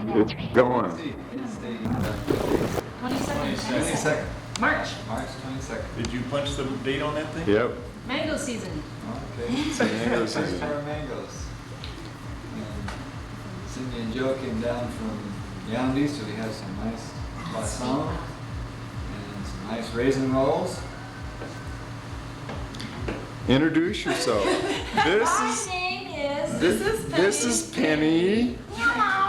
It's going. It's the 22nd. March. March 22nd. Did you punch the date on that thing? Yep. Mango season. Okay. It's a mango First season. for mangoes. And Cindy and Joe came down from Yaoundé, so we have some nice croissant and some nice raisin rolls. Introduce yourself. My name is. This is Penny. Hello.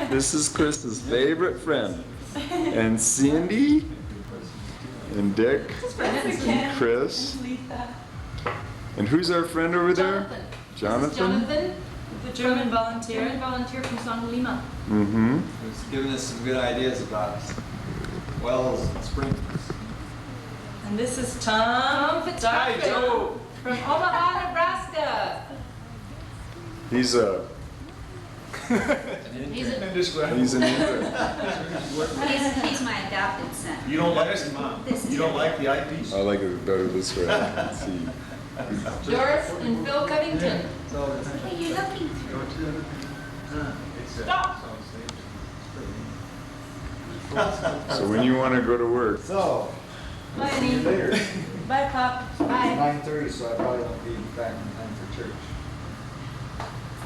This is Krista's favorite friend. And Cindy and Dick and Chris. And who's our friend over there? Jonathan. Jonathan? The German volunteer from San Lima. Mm-hmm. Who's given us some good ideas about wells and springs. And this is Tom Fitzpatrick from Omaha, Nebraska. He's a He's a, he's an intern. He's my adopted son. You don't like This is you don't like the eyepiece? I like it better this way. Let's see. Doris and Phil Covington. Hey, you're looking through. Stop. So when you want to go to work, So, Bye, see you Annie. later. Bye, Pop. Bye. 9:30, so I probably won't be back in time for church.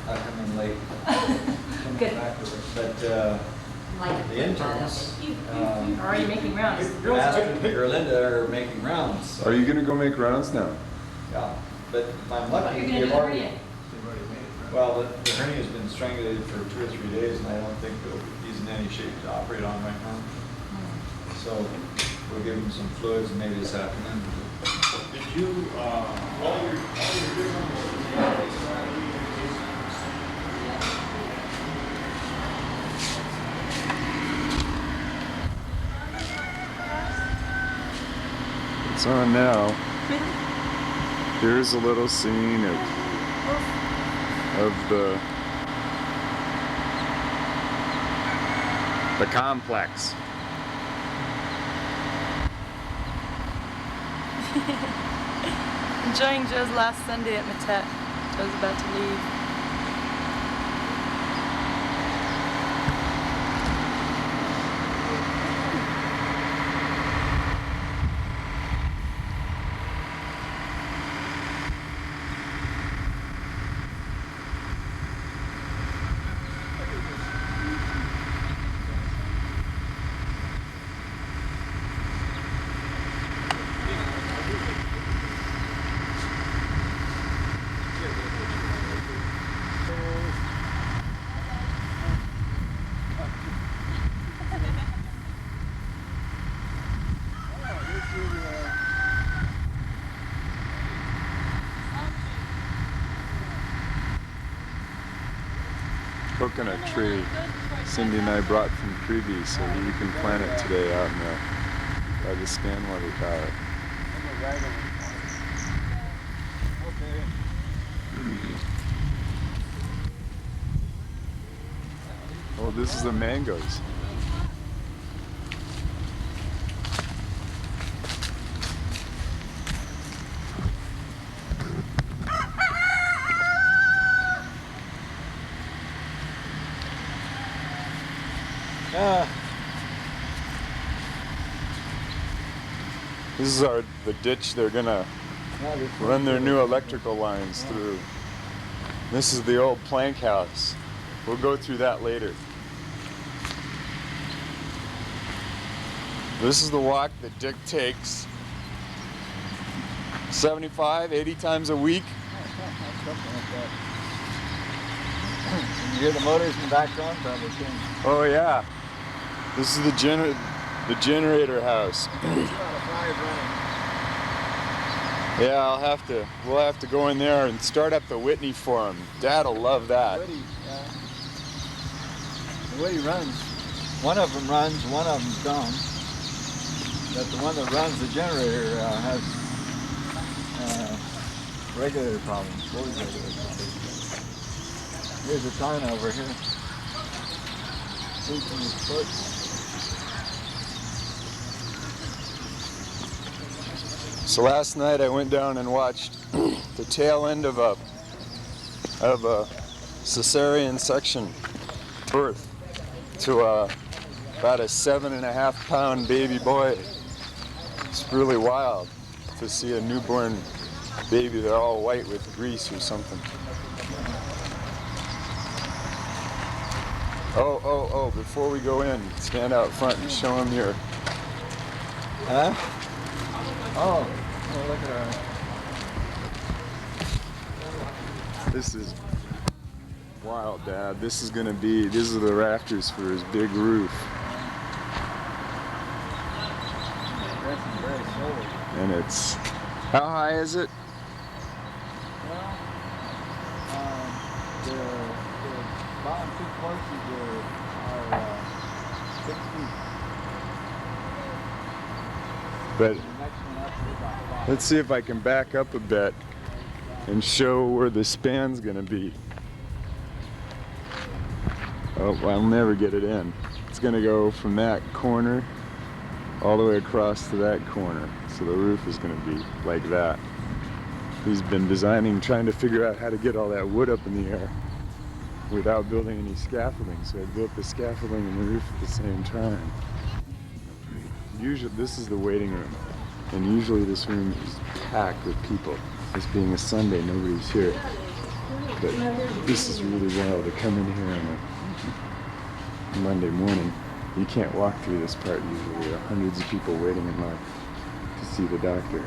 I come in late. Come Good. back to work. But Like the interns, Or are you making rounds? Aspen or Linda are making rounds. So, are you going to go make rounds now? yeah, but if I'm What lucky, are you going to do they've already. hernia? Well, the hernia's been strangulated for 2 or 3 days, and I don't think he's in any shape to operate on right now. So we'll give him some fluids maybe this afternoon. Did you, all your It's on now. Here's a little scene of the complex. Enjoying Joe's last Sunday at Metet. Joe's about to leave. Coconut tree. Cindy and I brought from Creevy, so you can plant it today out in by the Scanwater Tower. Oh, this is the mangoes. This is the ditch they're gonna run their new electrical lines through. This is the old plank house. We'll go through that later. This is the walk that Dick takes 75, 80 times a week. You hear the motors in the background? Probably can. Oh yeah. This is the generator house. Yeah, we'll have to go in there and start up the Whitney for him. Dad'll love that. The Whitney runs. One of them runs, one of them don't. But the one that runs the generator has regulator problems. Voltage regulator problems. Here's a ton over here. 18 foot. So last night I went down and watched the tail end of a cesarean section birth. to about a 7.5-pound baby boy. It's really wild to see a newborn baby. They're all white with grease or something. Oh, before we go in, stand out front and show them your... Huh? Oh, look at her. This is wild, Dad. These are the rafters for his big roof. And it's, how high is it? The bottom 2 courses are 6 feet. But The next one up is about 5. let's see if I can back up a bit and show where the span's gonna be. Oh, I'll never get it in. It's gonna go from that corner all the way across to that corner. So the roof is gonna be like that. He's been trying to figure out how to get all that wood up in the air without building any scaffolding. So I built the scaffolding and the roof at the same time. Usually, this is the waiting room. And usually this room is packed with people. This being a Sunday, nobody's here. But this is really wild to come in here on a Monday morning. You can't walk through this part usually. There are hundreds of people waiting in line to see the doctor.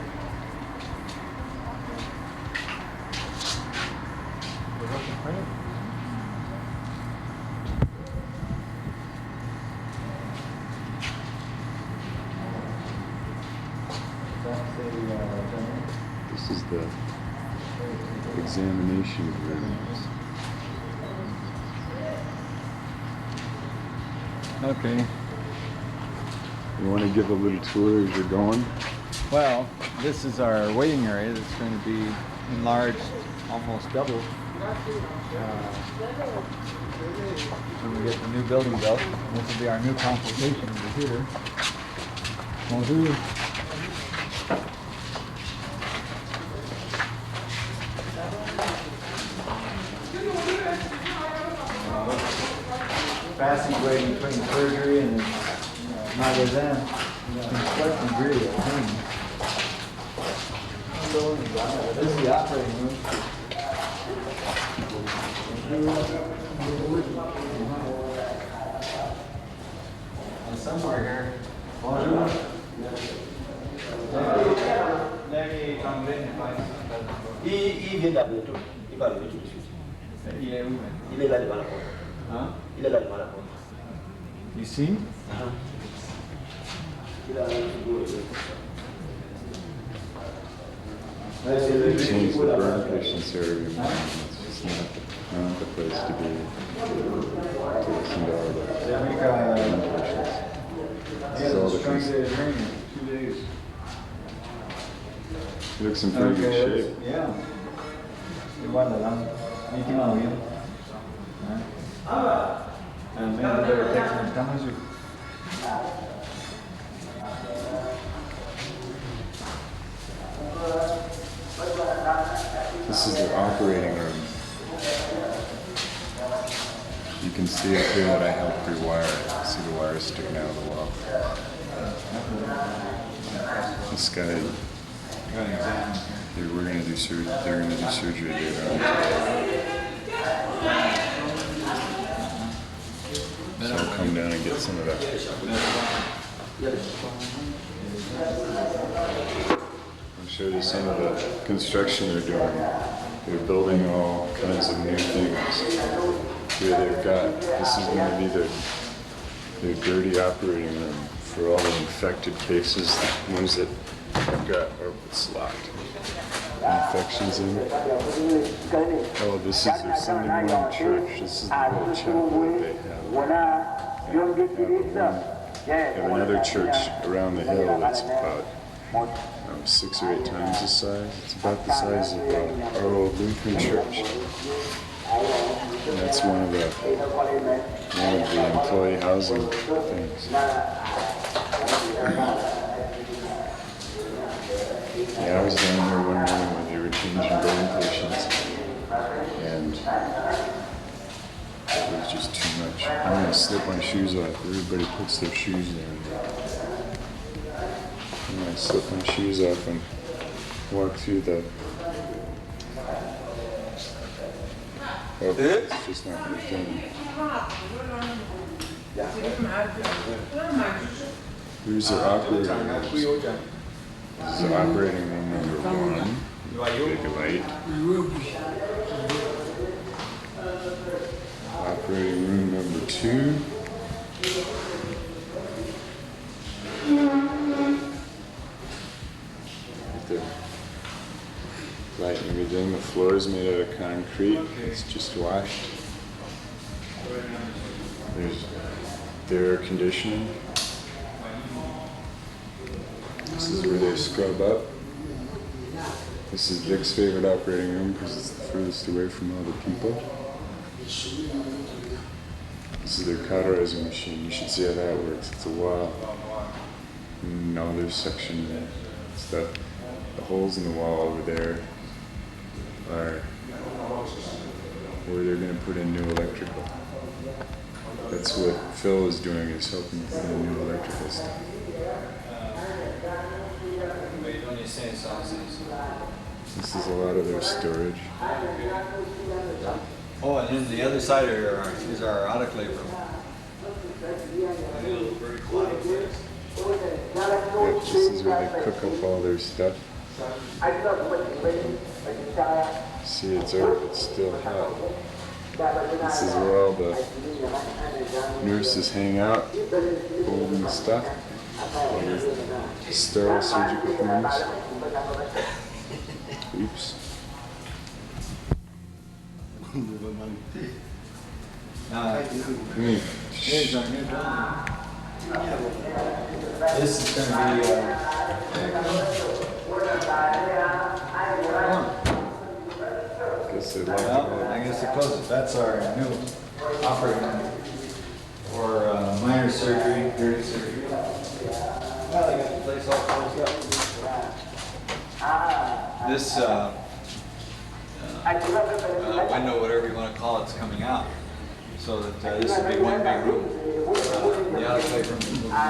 This is the examination rooms. Okay. You want to give a little tour as you're going? Well, this is our waiting area that's going to be enlarged almost double when we get the new building built. This will be our new consultation over here. Bonjour. Passageway between surgery and magasin. Construction really at home. This is the operating room. And somewhere here. Bonjour. Il vient d'appeler tout. Il va arriver tout de suite. Il est où? Il est là devant la porte. Hein? Il est là devant la porte. Ici? Il a un petit Change the burn patient's area. It's just not the place to be. To listen to all the burn patients. This is all the cons- 2 days. He looks in pretty good shape. Yeah. Igual de lado. Y aquí más bien. And maybe better take some time. This is the operating room. You can see up here that I helped rewire it. See the wires sticking out of the wall. This guy, we're gonna do surgery. They're gonna do surgery later on today. So I'll come down and get some of that. I'll show you some of the construction they're doing. They're building all kinds of new things. Here they've got, this is going to be their dirty operating room for all the infected cases, the ones that have got, oh, it's locked, infections in. Oh, this is their Sunday morning church. This is the little chapel that they have. They have another church around the hill that's about 6 or 8 times the size. It's about the size of our old Lutheran church. And that's one of the employee housing things. Yeah, I was down there one morning when they were changing burn patients, and it was just too much. I'm gonna slip my shoes off. Everybody puts their shoes down. I'm gonna slip my shoes off and walk through the. Oh, it's just not gonna film. Here's their operating rooms. This is operating room number 1. Big light. Operating room number 2. Right there. Light and everything. The floor is made out of concrete. It's just washed. There's the air conditioning. This is where they scrub up. This is Vic's favorite operating room because it's the furthest away from all the people. This is their cauterizing machine. You should see how that works. It's a wall. And all their section stuff. The holes in the wall over there are where they're going to put in new electrical. That's what Phil is doing, is helping put in new electrical stuff. This is a lot of their storage. Oh, and then the other side is our autoclave room. Yep, this is where they cook up all their stuff. See, it's still hot. This is where all the nurses hang out, holding stuff. Sterile surgical things. Oops. This is going to be I guess it closes. That's our new operating room for minor surgery, dirty surgery. Well, they got the place all closed up. This window, whatever you want to call it, is coming out. So that this would be one big room. The autoclave room is moving out.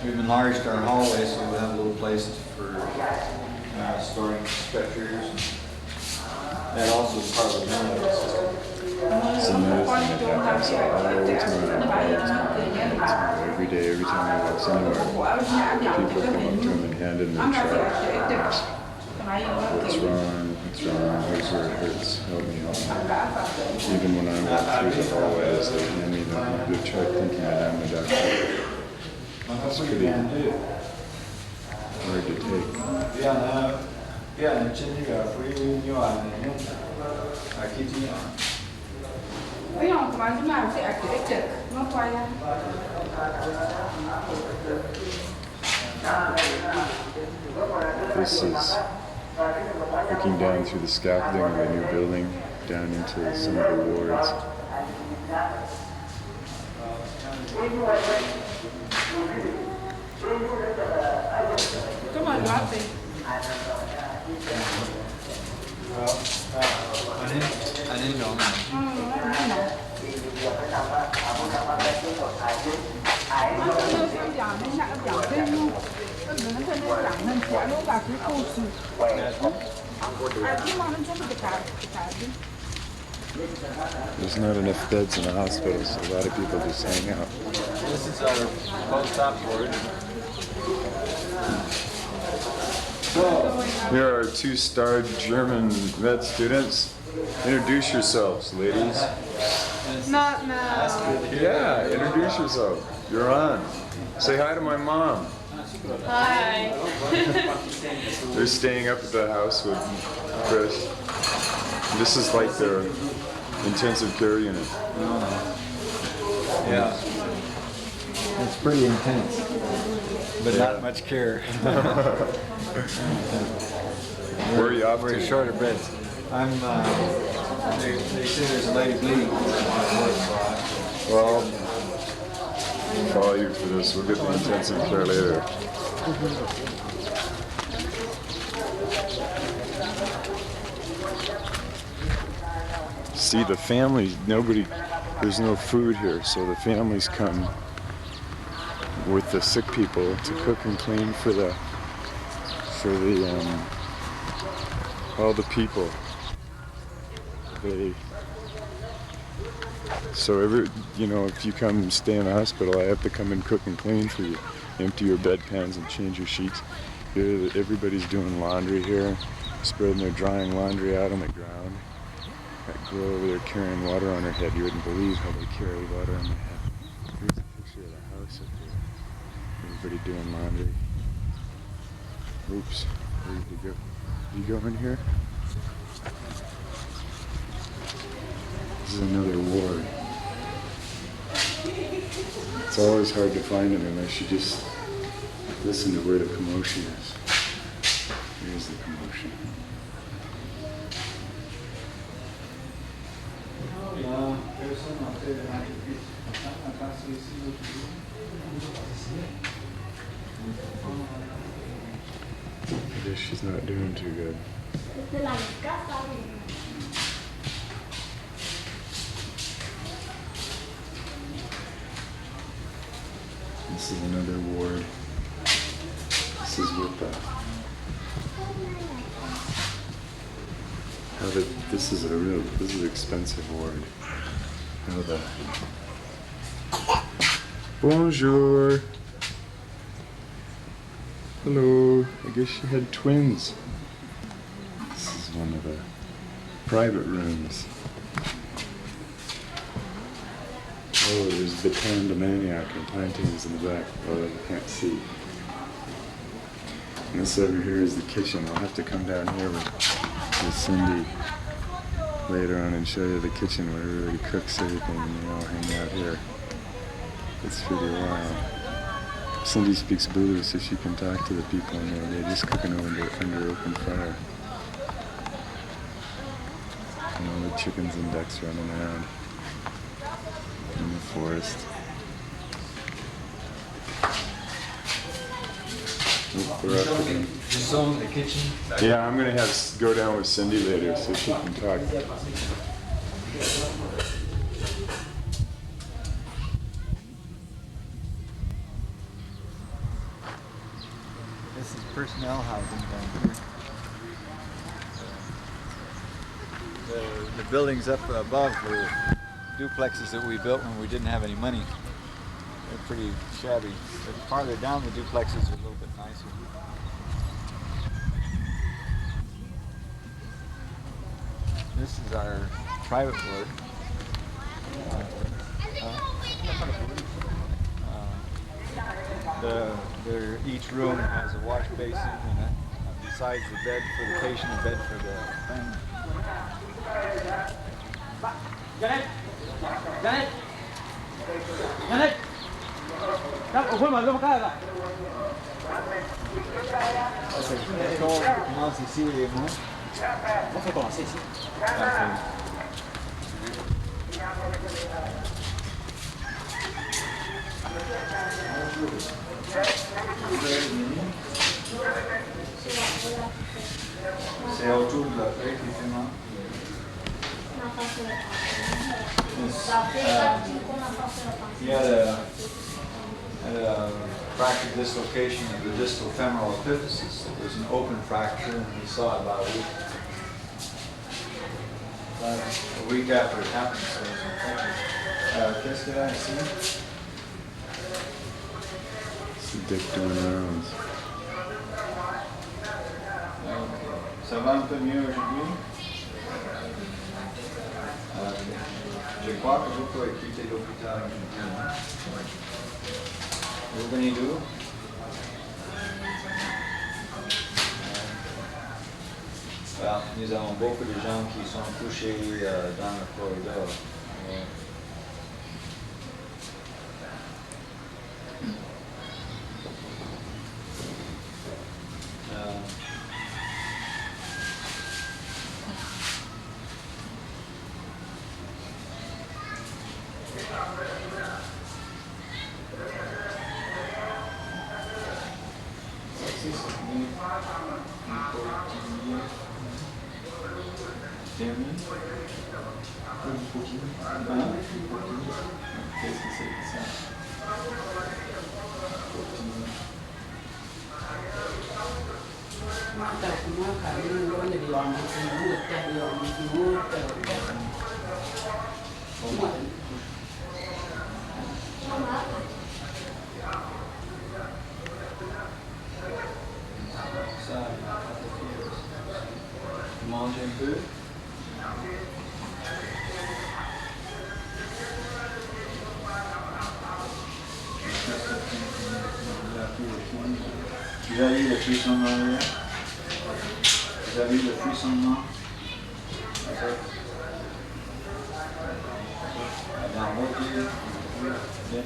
We've enlarged our hallway so we have a little place for storing stretchers. That also is part of the ventilator system. It's another thing that happens all the time. Every day, every time he walks anywhere, people come up to him and hand him their chart and ask, what's wrong, here's where it hurts, help me. Even when I walk through the hallways, they hand me the chart thinking that I'm the doctor. It's pretty hard to take. This is looking down through the scaffolding of the new building, down into some of the wards. Come on, Rafi. I didn't know that. There's not enough beds in the hospital, so a lot of people just hang out. This is our post-op ward. Here are 2 starred German med students. Introduce yourselves, ladies. Not now. Yeah, introduce yourself. You're on. Say hi to my mom. Hi. They're staying up at the house with Chris. This is like their intensive care unit. Yeah. It's pretty intense, but not much care. Where are you off We're to? short of beds. I'm, they say there's a lady bleeding. Well, I'll follow you for this. We'll get the intensive care later. See, the families, there's no food here, so the families come with the sick people to cook and clean for all the people. So if you come and stay in the hospital, I have to come and cook and clean for you. Empty your bedpans and change your sheets. Here, everybody's doing laundry here, spreading their drying laundry out on the ground. That girl over there carrying water on her head, you wouldn't believe how they carry water on their head. Here's a picture of the house up here. Everybody doing laundry. Oops, where did you go? You go in here? This is another ward. It's always hard to find them unless you just listen to where the commotion is. Here's the commotion. I guess she's not doing too good. This is another ward. This is with this is an expensive ward. Bonjour. Hello. I guess she had twins. This is one of the private rooms. Oh, there's Baton de Maniac and plantains in the back. Oh, you can't see. And this over here is the kitchen. I'll have to come down here with Cindy later on and show you the kitchen where everybody cooks everything and they all hang out here. It's pretty wild. Cindy speaks Bulu, so she can talk to the people in there. They're just cooking under open fire. And all the chickens and ducks running around in the forest. We're up again. in the kitchen. Yeah, I'm gonna go down with Cindy later so she can talk. This is personnel housing down here. The buildings up above were duplexes that we built when we didn't have any money. They're pretty shabby. But farther down, the duplexes are a little bit nicer. This is our private ward. Each room has a wash basin and besides the bed for the patient, a bed for the family. Janet! Janet! Janet! Comment c'est ici les mots? On fait commencer ici. C'est autour de la plaie qui fait mal. He had a fracture dislocation of the distal femoral epiphysis. It was an open fracture, and he saw it about a week after it happened. So it was infected. Qu'est-ce qu'il a ici? It's the dick doing rounds. Ça va un peu mieux aujourd'hui? Je crois que je peux quitter l'hôpital. Vous venez d'où? Well, nous avons beaucoup de gens qui sont couchés dans le corridor. Qu'est-ce que c'est que ça? Ça, mange un peu. Tu as eu le frissonnement? Tu as eu le frissonnement? Dans votre yeux. Bien.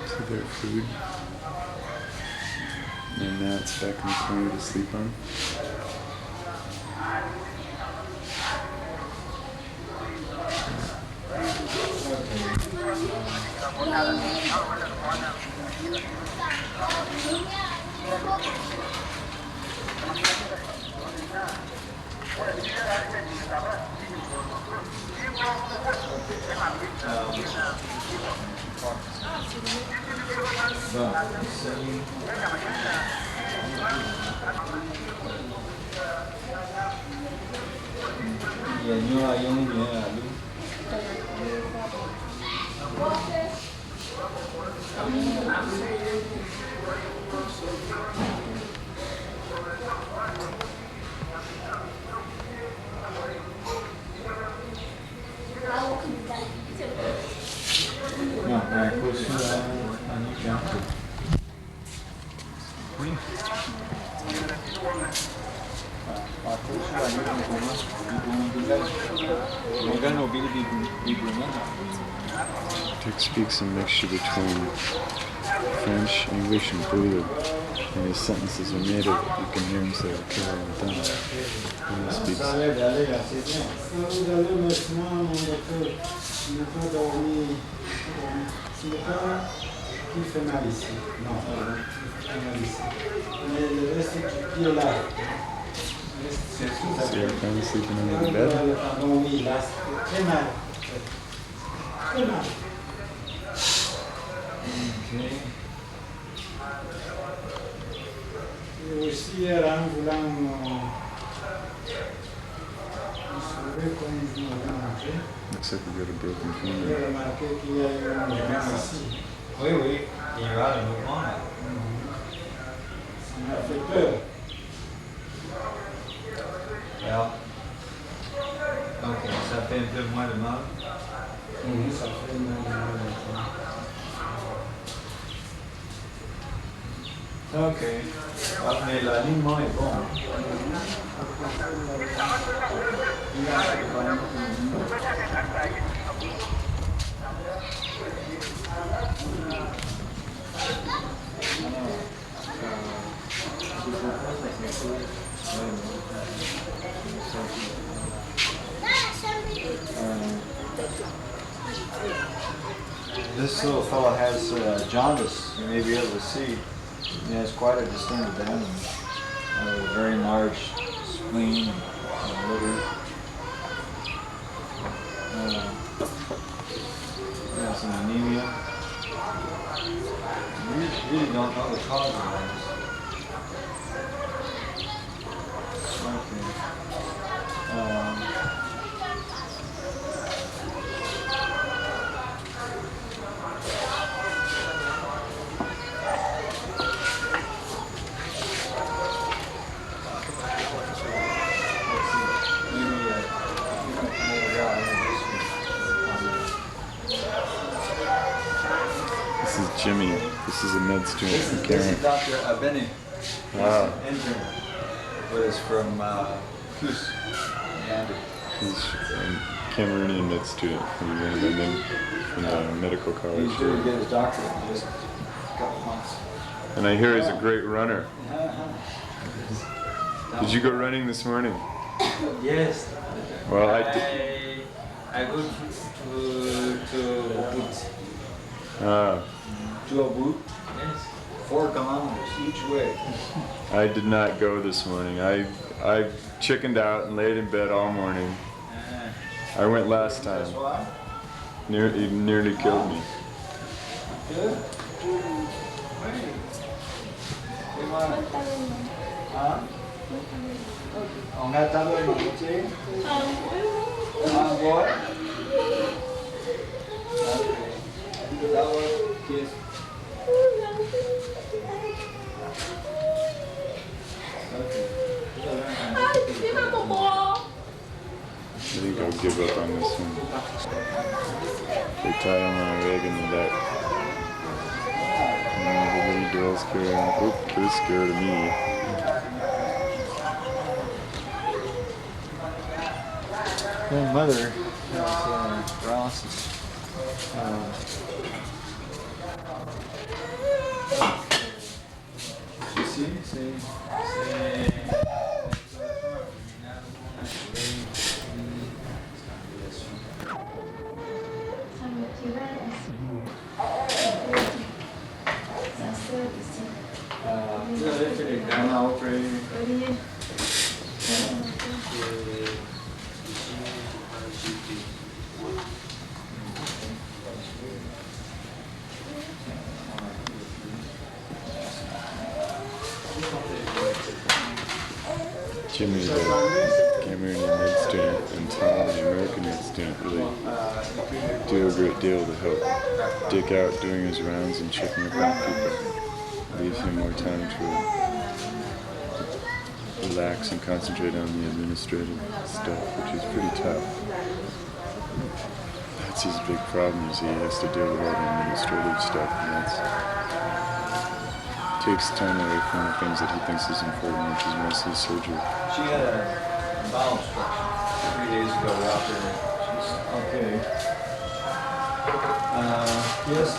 To their food. And Matt's back in the corner to sleep on. Dick speaks a mixture between French, English, and Bulu. When his sentences are native, you can hear him say, okay, I'm done. When he speaks. Il fait mal ici. Non, il fait mal ici. Mais le reste du pied là. C'est tout ça. So you're finally sleeping under the bed? Pardon, oui, là, c'est très mal. Très mal. Et aussi, hier, en voulant me sauver comme je m'avais montré, Looks like we got a broken j'ai finger. remarqué qu'il y a eu un mouvement ici. Oui, oui, il y aura le mouvement là. Ça m'a fait peur. Alors, ok, ça fait un peu moins de mal. Ça fait mal maintenant. Ok. Ah, mais l'alignement est bon. This little fellow has jaundice, you may be able to see. He has quite a distinct damage. A very large spleen and liver. He has some anemia. We really don't know the cause of this. Okay. This is Jimmy. This is a med student This from is Cameroon. Dr. Abeni. Wow. He's an intern with us from Kus. He's a Cameroonian med student from the medical college. He's due to get his doctorate in just And I hear he's a great runner. Did you go running this morning? Yes. Well, I go to Boot. to a boot? Yes. 4 kilometers each way. I did not go this morning. I chickened out and laid in bed all morning. I went last time. That's why? It nearly killed me. Good. On a table de moitié? What? Okay. That one, kiss. I think I'll give up on this one. They tie him on a leg in the back. And the little girl's carrying. Oop, they're scared of me. My mother has paralysis. See? Jimmy's a Cameroonian med student and Tom, the American med student, really do a great deal to help Dick out doing his rounds and checking up on people. Leave him more time to relax and concentrate on the administrative stuff, which is pretty tough. That's his big problem, is he has to deal with all the administrative stuff, and takes time away from the things that he thinks is important, which is mostly surgery. She had a bowel obstruction 3 days ago out there. She's okay. Yes,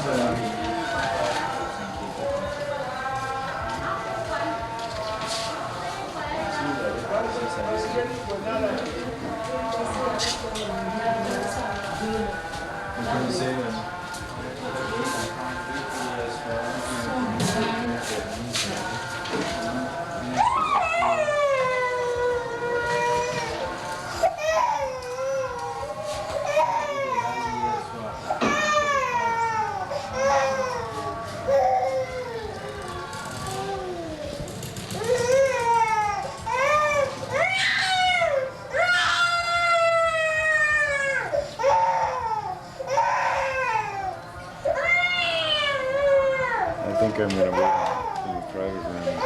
I think I'm going to wait in the private room and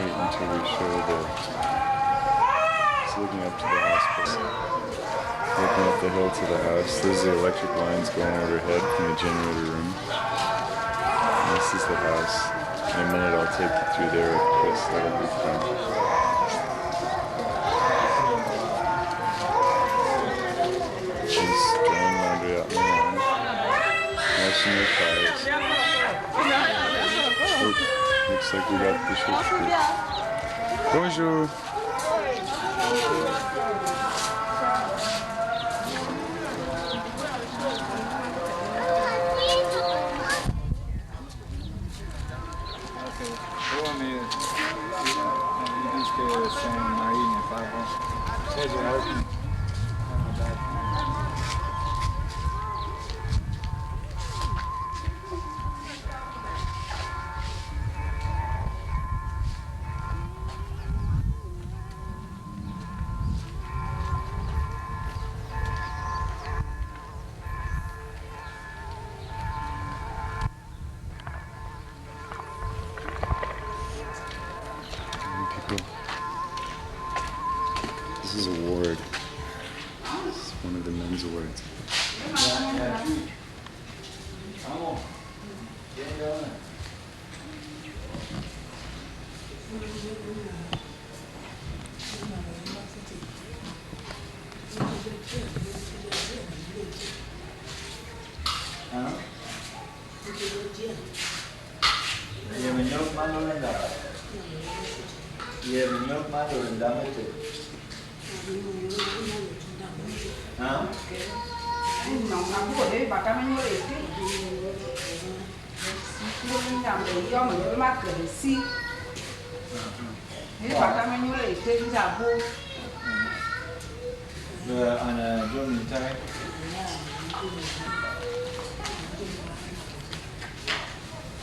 wait until we show it's looking up to the hospital. Looking up the hill to the house. There's the electric lines going overhead from the generator room. And this is the house. In a minute I'll take you through there with Chris. That'll be fun. She's drying laundry out in the lawn. Washing their cars. Oh, looks like we got the short crew. Bonjour. This is a ward. This is one of the men's wards. Ye menyok manolenda. Ye menyok manolenda mete. Hah? Ana John Tay.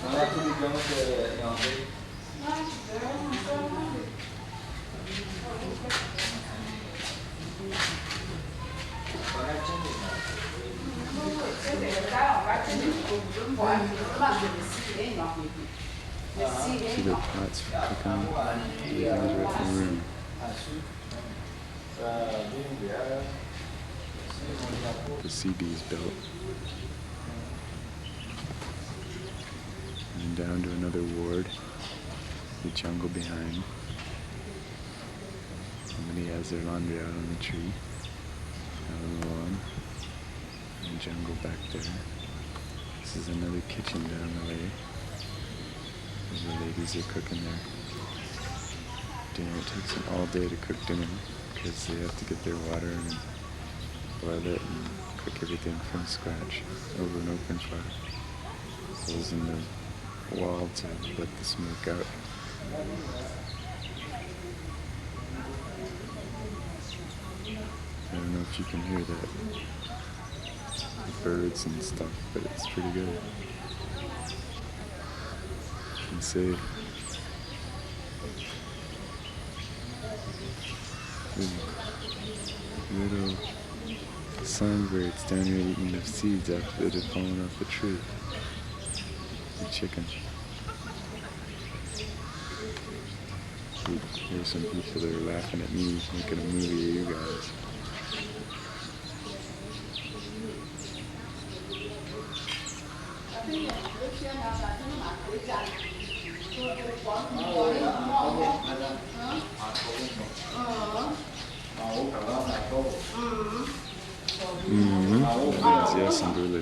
Ana tu di kamu ke yang ini. See the pots for cooking. Everything's right in the room. The CB's built. And down to another ward. The jungle behind. Somebody has their laundry out on the tree. Out on the lawn. And jungle back there. This is another kitchen down the way. The ladies are cooking their dinner. It takes them all day to cook dinner because they have to get their water and boil it and cook everything from scratch over an open fire. Holes in the wall to let the smoke out. I don't know if you can hear that. The birds and stuff, but it's pretty good. And safe. Little songbirds down here eating the seeds after they've fallen off the tree. The chicken. Here's some people that are laughing at me making a movie of you guys. Yes, and Bulu.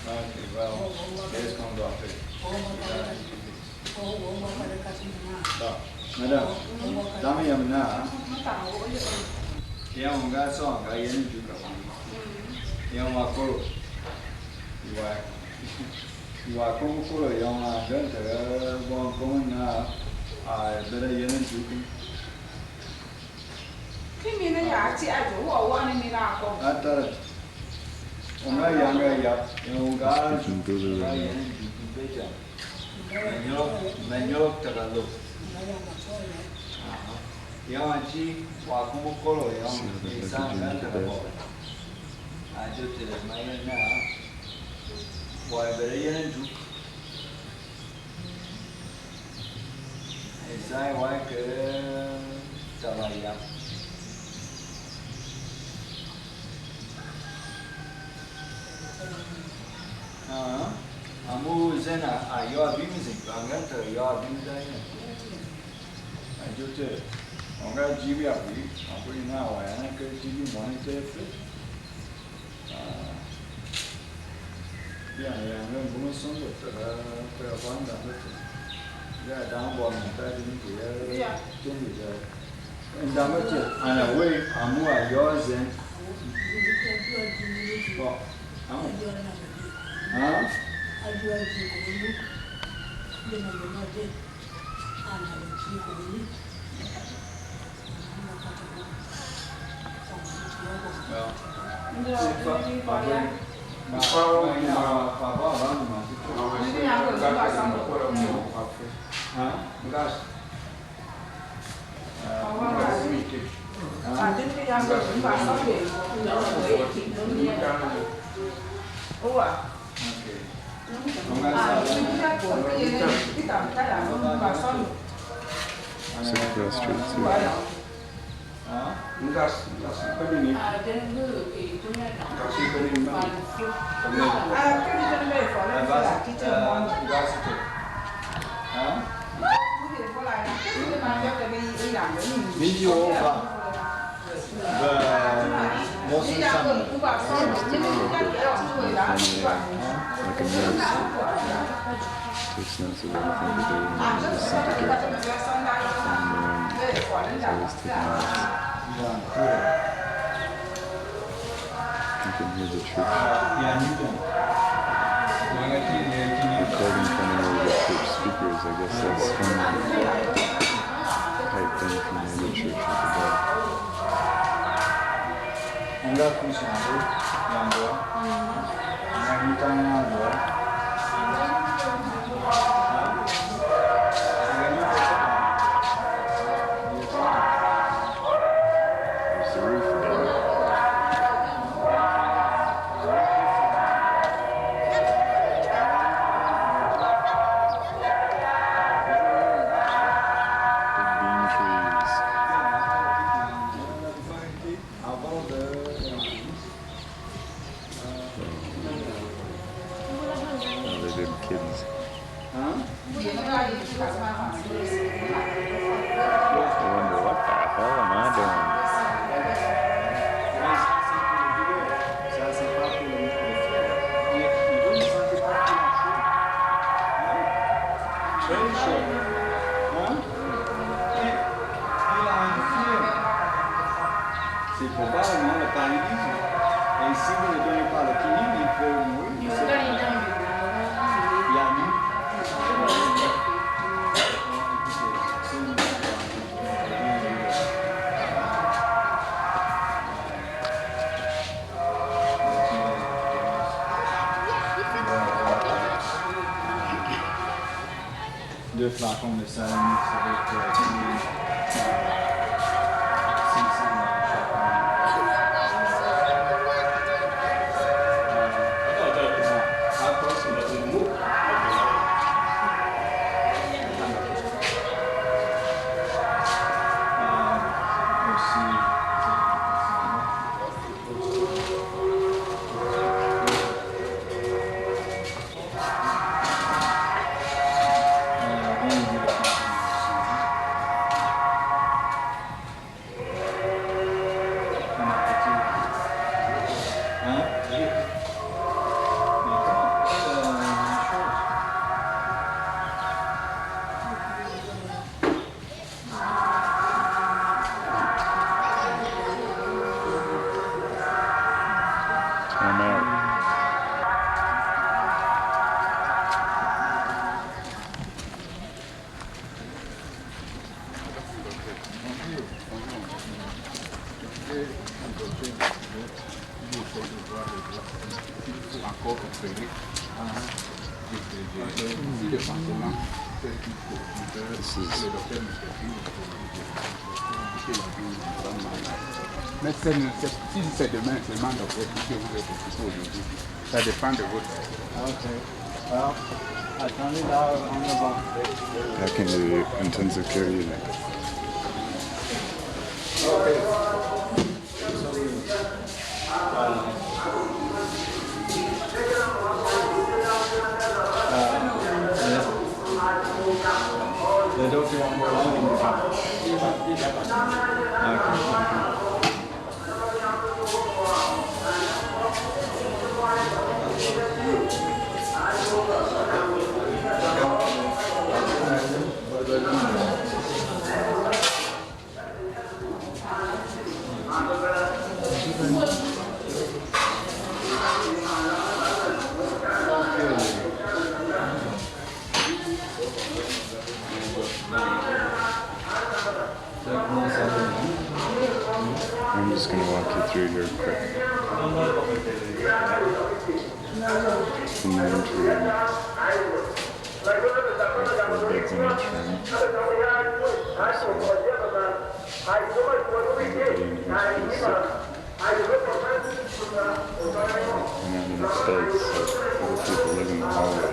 Okay, well, there's come doctor. Madam, dami yamna. Yang enggak so enggak ini juga. Yang aku, iwa kolo yang ada terus buang na, ada yang juga. Kimi na ya ci ajo wa wani ni na ko. Ada, enggak yang enggak Speaking Bulu right now. Menyok terlalu. Yang aji wakumu kolo yang isang terlalu. Ajo tidak main na. Boy berian ju. Isai wai ke salayap. Amu zena yo abim zin bangan ter yo abim dai. Ajo te onga jibi abi aku ina wa ana ke jibi monitor fe. Ya ngan bunu song do ter pe aban da te. Ya dang bo ma ta din ke ya tin di ja. Nda ma te ana we amu a yo zen. Bo. Amu. Sit across the street too. Like a nurse. Takes notes of everything to do and then listen together. And always taking notes. You can hear the church. Recording coming over the church speakers. I guess that's from the piped in from the other church at the back. There's the roof again. Big bean trees. Oh, they did kids. I wonder what the hell am I doing? C'est probablement le paralysme. Et si vous ne donnez pas le clinique, il peut mourir. Il y a mis. Deux flacons de saline avec 500 chacun. I'm out. Mais si c'est demain seulement, donc que vous êtes occupé aujourd'hui. Ça dépend de votre. Ok. Well, attendez là en avant. Back into the intensive care unit. Les docteurs ont I'm just going to walk you through here quick. It's the main room. 4 beds in each room. Everybody in here is sick. And not enough beds, so other people live in the hallway.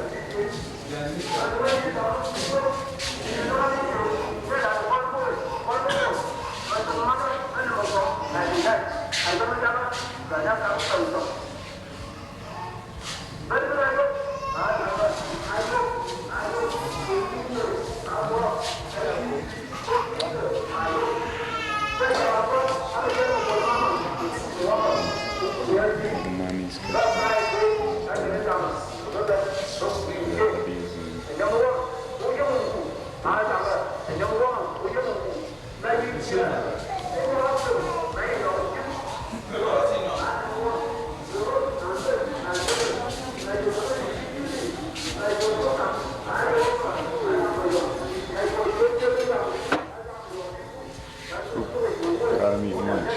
I'm eating lunch.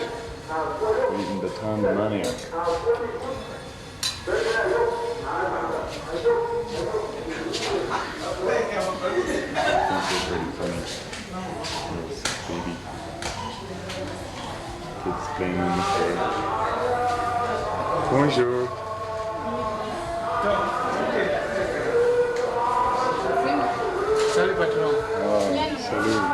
I'm eating a ton of money. Pretty funny. This baby kids playing on the floor. Bonjour. Salut patron. Oh, salut.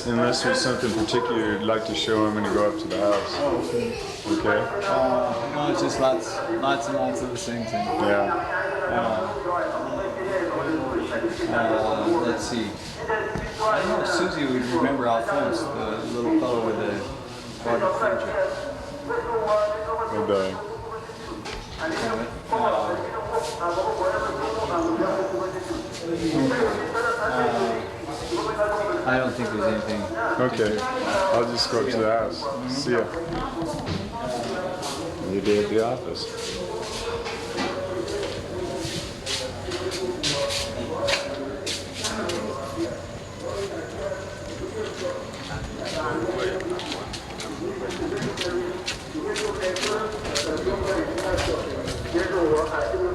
Unless there's something particular you'd like to show, I'm going to go up to the house. Oh, okay. Okay? No, it's just lots and lots of the same thing. Yeah. Let's see. I don't know if Susie would remember Alphonse, the little fellow with the quadriplegia. I don't think there's anything. Okay. I'll just go up to the house. See ya. Your day at the office.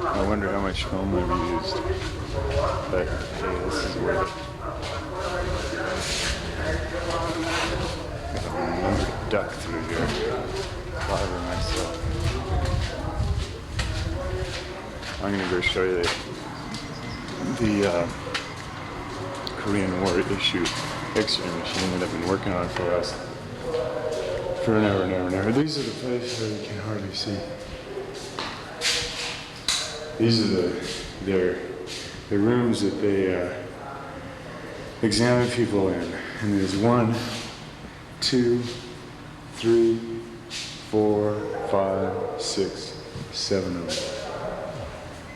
I wonder how much film I've used. But hey, this is worth it. Got a duck through here. Bother myself. I'm gonna go show you the Korean War issue X-ray machine that I've been working on for us for an hour. These are the places that you can hardly see. These are the rooms that they examine people in. And there's 1, 2, 3, 4, 5, 6, 7 of them.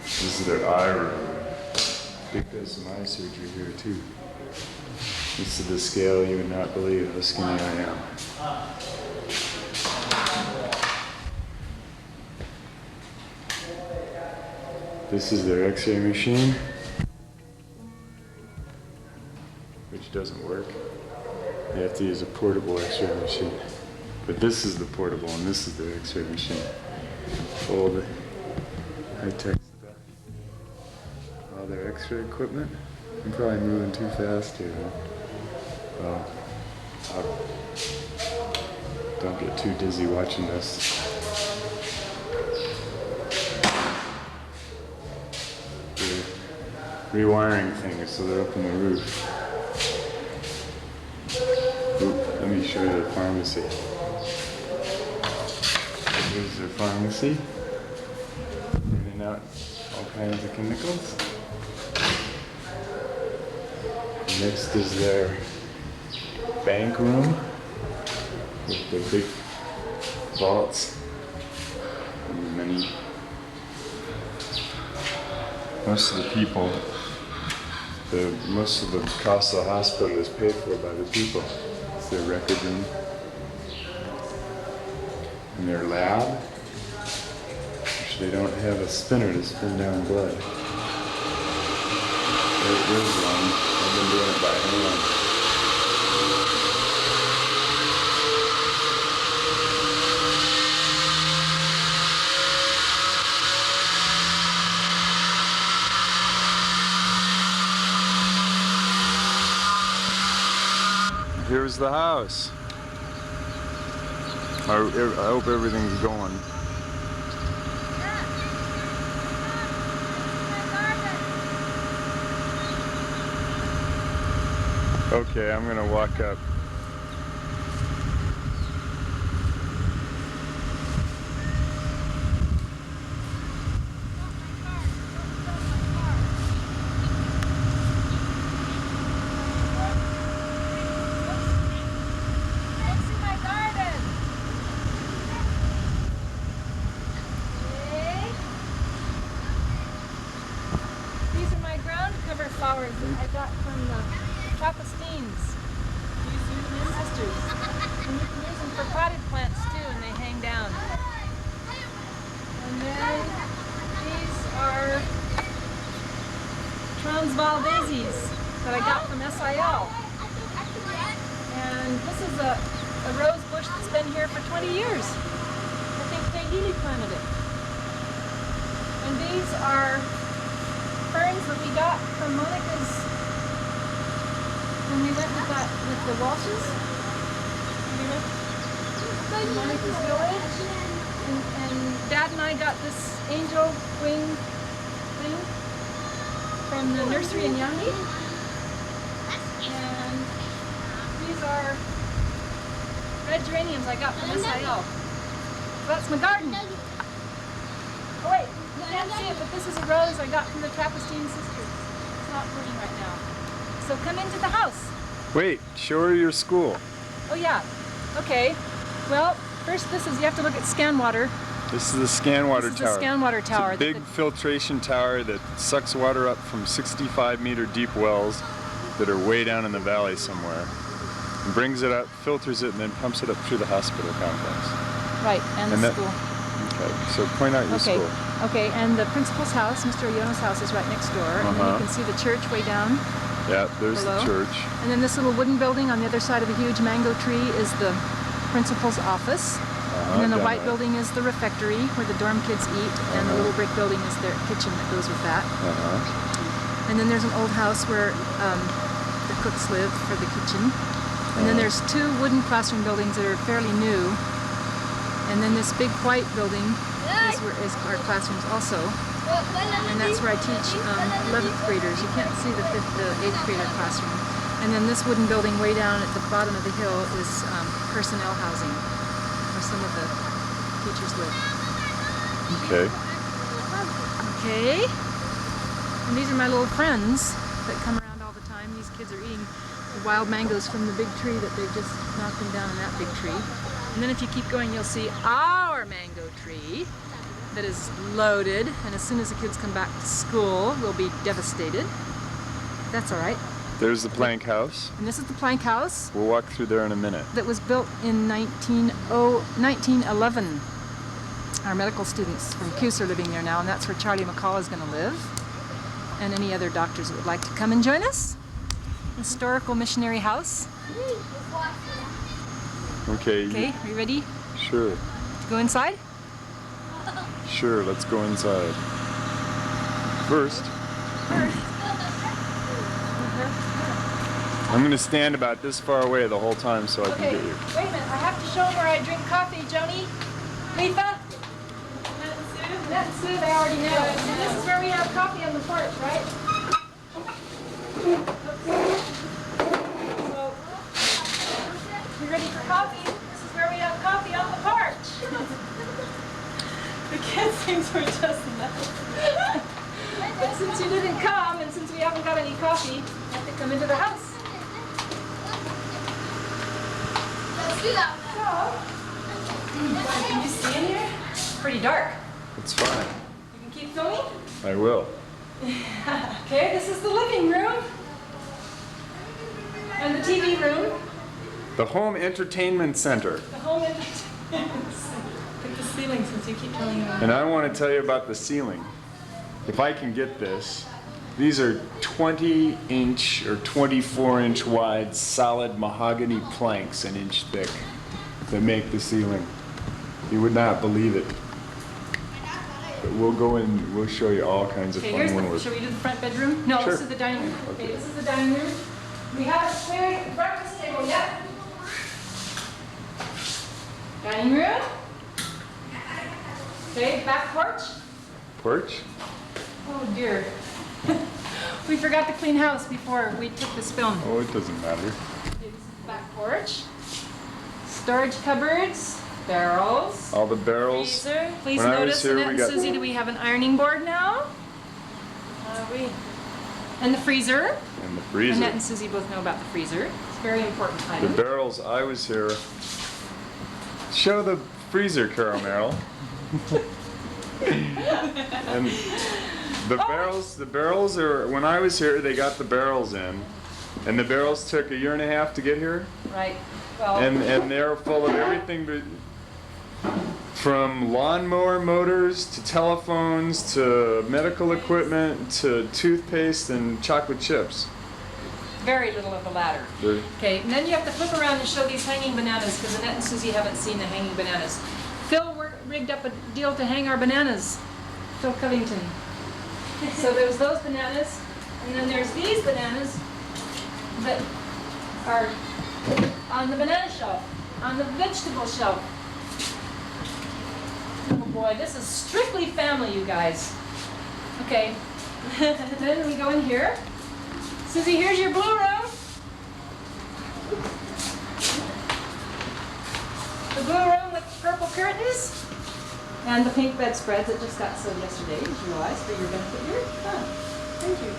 This is their eye room. Dick does some eye surgery here too. This is the scale you would not believe how skinny I am. This is their x-ray machine, which doesn't work. They have to use a portable x-ray machine. But this is the portable and this is their x-ray machine. Old high-tech stuff. All their x-ray equipment. I'm probably moving too fast here. Well, don't get too dizzy watching this. They're rewiring things so they're up in the roof. Oop, let me show you the pharmacy. Here's their pharmacy. Giving out all kinds of chemicals. Next is their bank room with the big vaults and many. Most of the people, most of the cost of the hospital is paid for by the people. It's their record room and their lab, which they don't have a spinner to spin down blood. There is one. I've been doing it by hand. Here's the house. I hope everything's going. Okay, I'm gonna walk up. Flowers that I got from the Trapastines, sisters. And you can use them for potted plants too, and they hang down. And then these are Transvaal daisies that I got from SIL. And this is a rose bush that's been here for 20 years. I think Kay Healy planted it. And these are ferns that we got from Monica's when we went with the Walshes. Monica's village. And Dad and I got this angel wing thing from the nursery in Yangi. And these are red geraniums I got from SIL. So that's my garden. Oh wait. You can't see it, but this is a rose I got from the Trapastine sisters. It's not blooming right now. So come into the house. Wait, show her your school. Oh yeah. Okay. Well, first you have to look at ScanWater. This is the ScanWater This is tower. the ScanWater tower. It's a big filtration tower that sucks water up from 65-meter deep wells that are way down in the valley somewhere. And brings it up, filters it, and then pumps it up through the hospital complex. Right, and the school. Okay, so point out your school. Okay, and the principal's house, Mr. Oyono's house, is right next door. And then you can see the church way down. Yeah, there's below. the church. And then this little wooden building on the other side of a huge mango tree is the principal's office. And then the white building is the refectory where the dorm kids eat. And the little brick building is their kitchen that goes with that. And then there's an old house where the cooks live for the kitchen. And then there's two wooden classroom buildings that are fairly new. And then this big white building is our classrooms also. And that's where I teach 11th graders. You can't see the 8th grader classroom. And then this wooden building way down at the bottom of the hill is personnel housing, where some of the teachers live. Okay. Okay. And these are my little friends that come around all the time. These kids are eating the wild mangoes from the big tree that they've just knocked them down in that big tree. And then if you keep going, you'll see our mango tree that is loaded. And as soon as the kids come back to school, we'll be devastated. That's all right. There's the plank house. And this is the plank house We'll walk through there in a minute. that was built in 1911. Our medical students from CUSE are living there now, and that's where Charlie McCall is going to live. And any other doctors that would like to come and join us. Historical missionary house. Okay. Okay, are you ready Sure. to go inside? Sure, let's go inside. First, I'm going to stand about this far away the whole time so I can Okay, get you. wait a minute. I have to show them where I drink coffee, Joni. Letha? Matt and Sue, they already know. And this is where we have coffee on the porch, right? So, you ready for coffee? This is where we have coffee on the porch. The kids seem to adjust to that. But since you didn't come, and since we haven't got any coffee, you have to come into the house. Let's do that. Can you see in here? It's pretty dark. It's fine. You can keep filming? I will. Okay, this is the living room. And the TV room. The Home Entertainment Center. The home entertainment. Pick the ceiling since you keep telling me. And I want to tell you about the ceiling. If I can get this, these are 20-inch or 24-inch wide solid mahogany planks an inch thick that make the ceiling. You would not believe it. But we'll go in, we'll show you all kinds of Okay, fun here's when the, we're... shall we do the front bedroom? No, Sure. this is the dining room. Okay, this is the dining room. We haven't cleared the breakfast table yet. Dining room. Okay, back porch. Porch? Oh dear. We forgot to clean house before we took this film. Oh, it doesn't matter. Okay, this is the back porch. Storage cupboards, barrels. All the barrels. Freezer. Please When I was notice, here, Annette we and got- Susie, that we have an ironing board now. And the freezer. And the freezer. Annette and Susie both know about the freezer. It's a very important The item. barrels, I was here. Show the freezer, Carol Merrill. And the barrels are, when I was here, they got the barrels in. And the barrels took 1.5 years to get here. Right. Well, And they're full of everything from lawnmower motors to telephones to medical equipment to toothpaste and chocolate chips. very little of the latter. They're- Okay, and then you have to flip around and show these hanging bananas because Annette and Susie haven't seen the hanging bananas. Phil rigged up a deal to hang our bananas. Phil Covington. So there's those bananas, and then there's these bananas that are on the banana shelf, on the vegetable shelf. Oh boy, this is strictly family, you guys. Okay, then we go in here. Susie, here's your blue room. The blue room with purple curtains. And the pink bedspreads that just got sewed yesterday, did you realize, for your benefit here? Oh, thank you.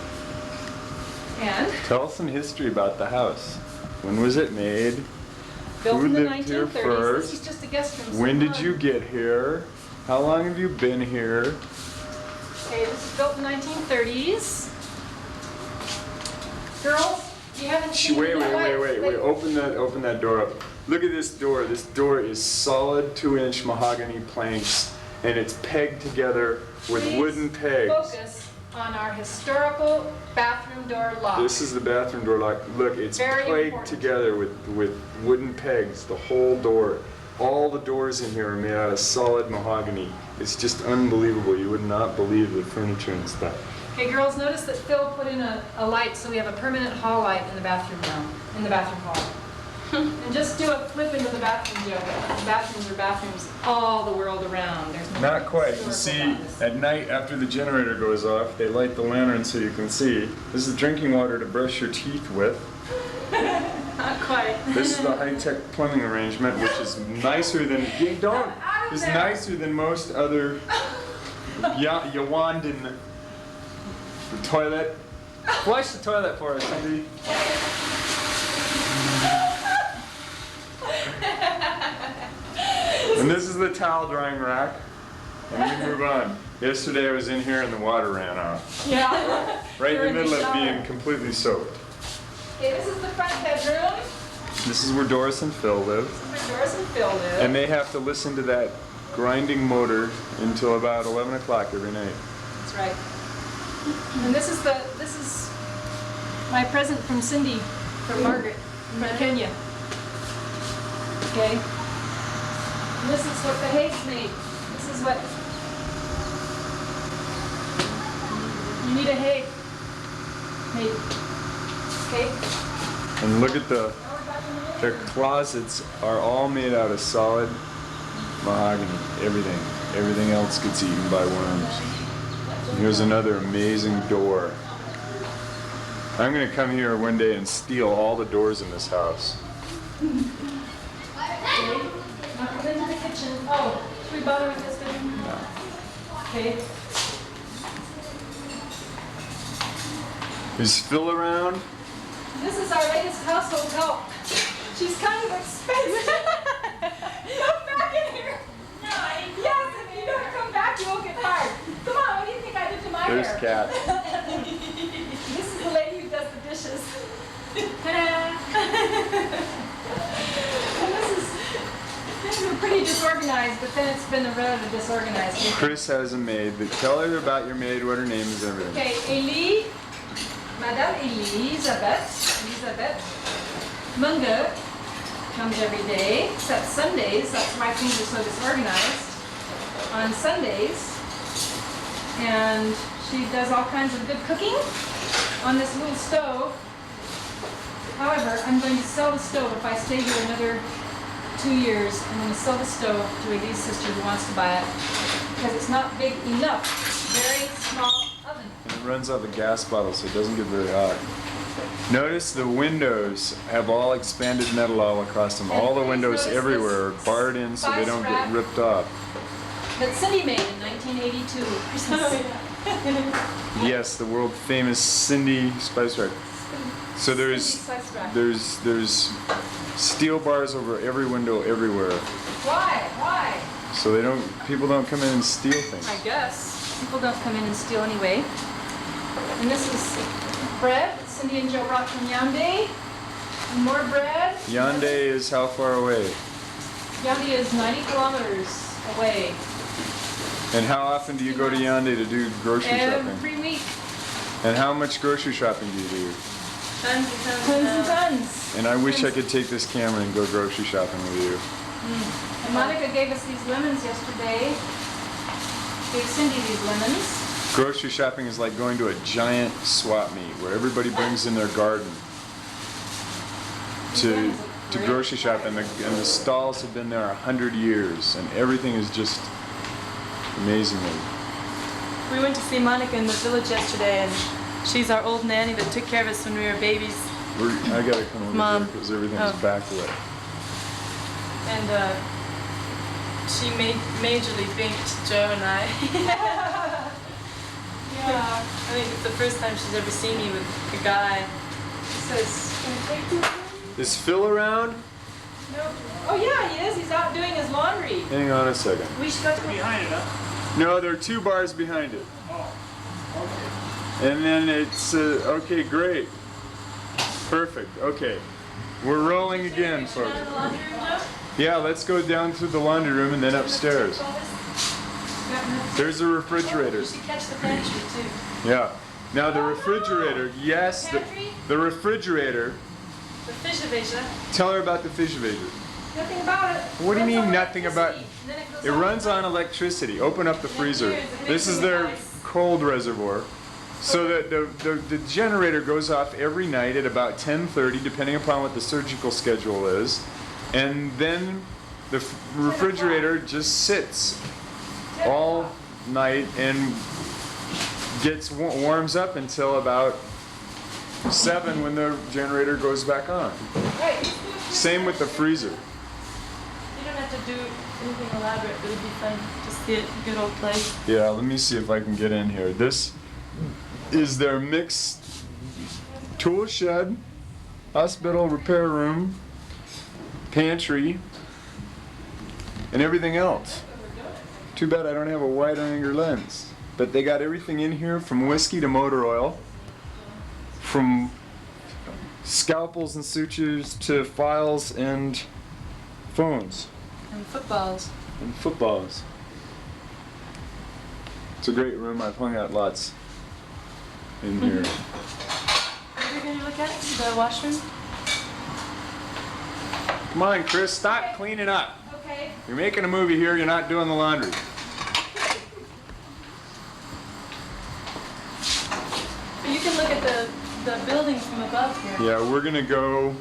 And Tell us some history about the house. When was it made? built Who in the lived here 1930s. This first? is just a guest room. When did someone- you get here? How long have you been here? Okay, this is built in the 1930s. Girls, you haven't seen Wait, the wait. Open that door up. Look at this door. This door is solid 2-inch mahogany planks, and it's pegged together with Please wooden pegs. Focus on our historical bathroom door lock. This is the bathroom door lock. Look, it's Very pegged important. together with wooden pegs, the whole door. All the doors in here are made out of solid mahogany. It's just unbelievable. You would not believe the furniture and stuff. Okay, girls, notice that Phil put in a light, so we have a permanent hall light in the bathroom now, in the bathroom hall. And just do a flip into the bathroom, Joe. The bathrooms are bathrooms all the world around. There's no Not quite. You historical see, values. at night after the generator goes off, they light the lantern so you can see. This is drinking water to brush your teeth with. Not quite. This is the high-tech plumbing arrangement, which is nicer than is nicer than most other Yawandan. The toilet. Flush the toilet for us, Cindy. And this is the towel drying rack. And we move on. Yesterday I was in here and the water ran off. Yeah. Right in You're the middle of shower. being completely soaked. Okay, this is the front bedroom. This is where Doris and Phil live. This is where Doris and Phil live. And they have to listen to that grinding motor until about 11 o'clock every night. That's right. And this is my present from Cindy for Margaret from Kenya. Okay. And this is what the Hagues made. This is what you need a Hague made. Okay. And look at their closets are all made out of solid mahogany. Everything else gets eaten by worms. And here's another amazing door. I'm gonna come here one day and steal all the doors in this house. Now come into the kitchen. Oh, should we bother with this bedroom? No. Okay. Is Phil around? This is our latest household help. She's kind of expensive. Come back in here. No, yes, if you don't come back, you won't get fired. Come on, what do you think I did to my There's hair? Kat. This is the lady who does the dishes. And this is pretty disorganized, but then it's been a rather disorganized. Chris has a maid. But tell her about your maid, what her name is, and everything. Okay, Madame Elizabeth Munga comes every day, except Sundays. That's why things are so disorganized. On Sundays, and she does all kinds of good cooking on this little stove. However, I'm going to sell the stove if I stay here another 2 years. I'm going to sell the stove to a Lee's sister who wants to buy it because it's not big enough. Very small oven. And it runs off a gas bottle, so it doesn't get very hot. Notice the windows have all expanded metal all across them. And All the please windows notice everywhere are this barred in so they don't get spice rack. ripped off. That Cindy made in 1982. Yes, the world famous Cindy spice rack. So there's Spice rack. there's steel bars over every window everywhere, Why? so people don't come in and steal things. I guess. People don't come in and steal anyway. And this is bread that Cindy and Joe brought from Yaoundé. And more bread. Yonde is how far away? Yaoundé is 90 kilometers away. And how often do you go to Yonde to do grocery shopping? Every week. And how much grocery shopping do you do? Tons and tons. Tons and tons. And I wish I could take this camera and go grocery shopping with you. And Monica gave us these lemons yesterday. Gave Cindy these lemons. Grocery shopping is like going to a giant swap meet where everybody brings in their garden to grocery shop, and the stalls have been there 100 years, and everything is just amazingly. We went to see Monica in the village yesterday, and she's our old nanny that took care of us when we were babies. I gotta come over Mom. there because everything's Oh. backlit. And she majorly binked Joe and I. Yeah. I think it's the first time she's ever seen me with a guy. She says, "Can I take you?" Is Phil around? No. Oh yeah, he is. He's out doing his laundry. Hang on a second. We should go to Behind it, huh? No, there are 2 bars behind it. Oh, okay. And then it's, okay, great. Perfect, okay. We're rolling again, folks. Down in the laundry room, Joe? Yeah, let's go down through the laundry room and then upstairs. There's a refrigerator. You should catch the pantry too. Yeah. Now the refrigerator, yes, the refrigerator. The fish evasion. Tell her about the fish evasion. Nothing about it. What do you Runs mean on nothing about- electricity, and then goes It off. runs on electricity. Open up the freezer. This is their cold reservoir. So the generator goes off every night at about 10:30, depending upon what the surgical schedule is. And then the refrigerator just sits all night and warms up until about 7 when the generator goes back on. Right. Same with the freezer. You don't have to do anything elaborate, but it'd be fun to see it. Good old place. Yeah, let me see if I can get in here. This is their mixed tool shed, hospital repair room, pantry, and everything else. Too bad I don't have a wider angle lens. but they got everything in here from whiskey to motor oil, from scalpels and sutures to files and phones. And footballs. And footballs. It's a great room. I've hung out lots in here. What are we going to look at? The washroom? Come on, Chris, stop cleaning up. Okay. You're making a movie here, you're not doing the laundry. But you can look at the building from above here. Yeah, we're gonna go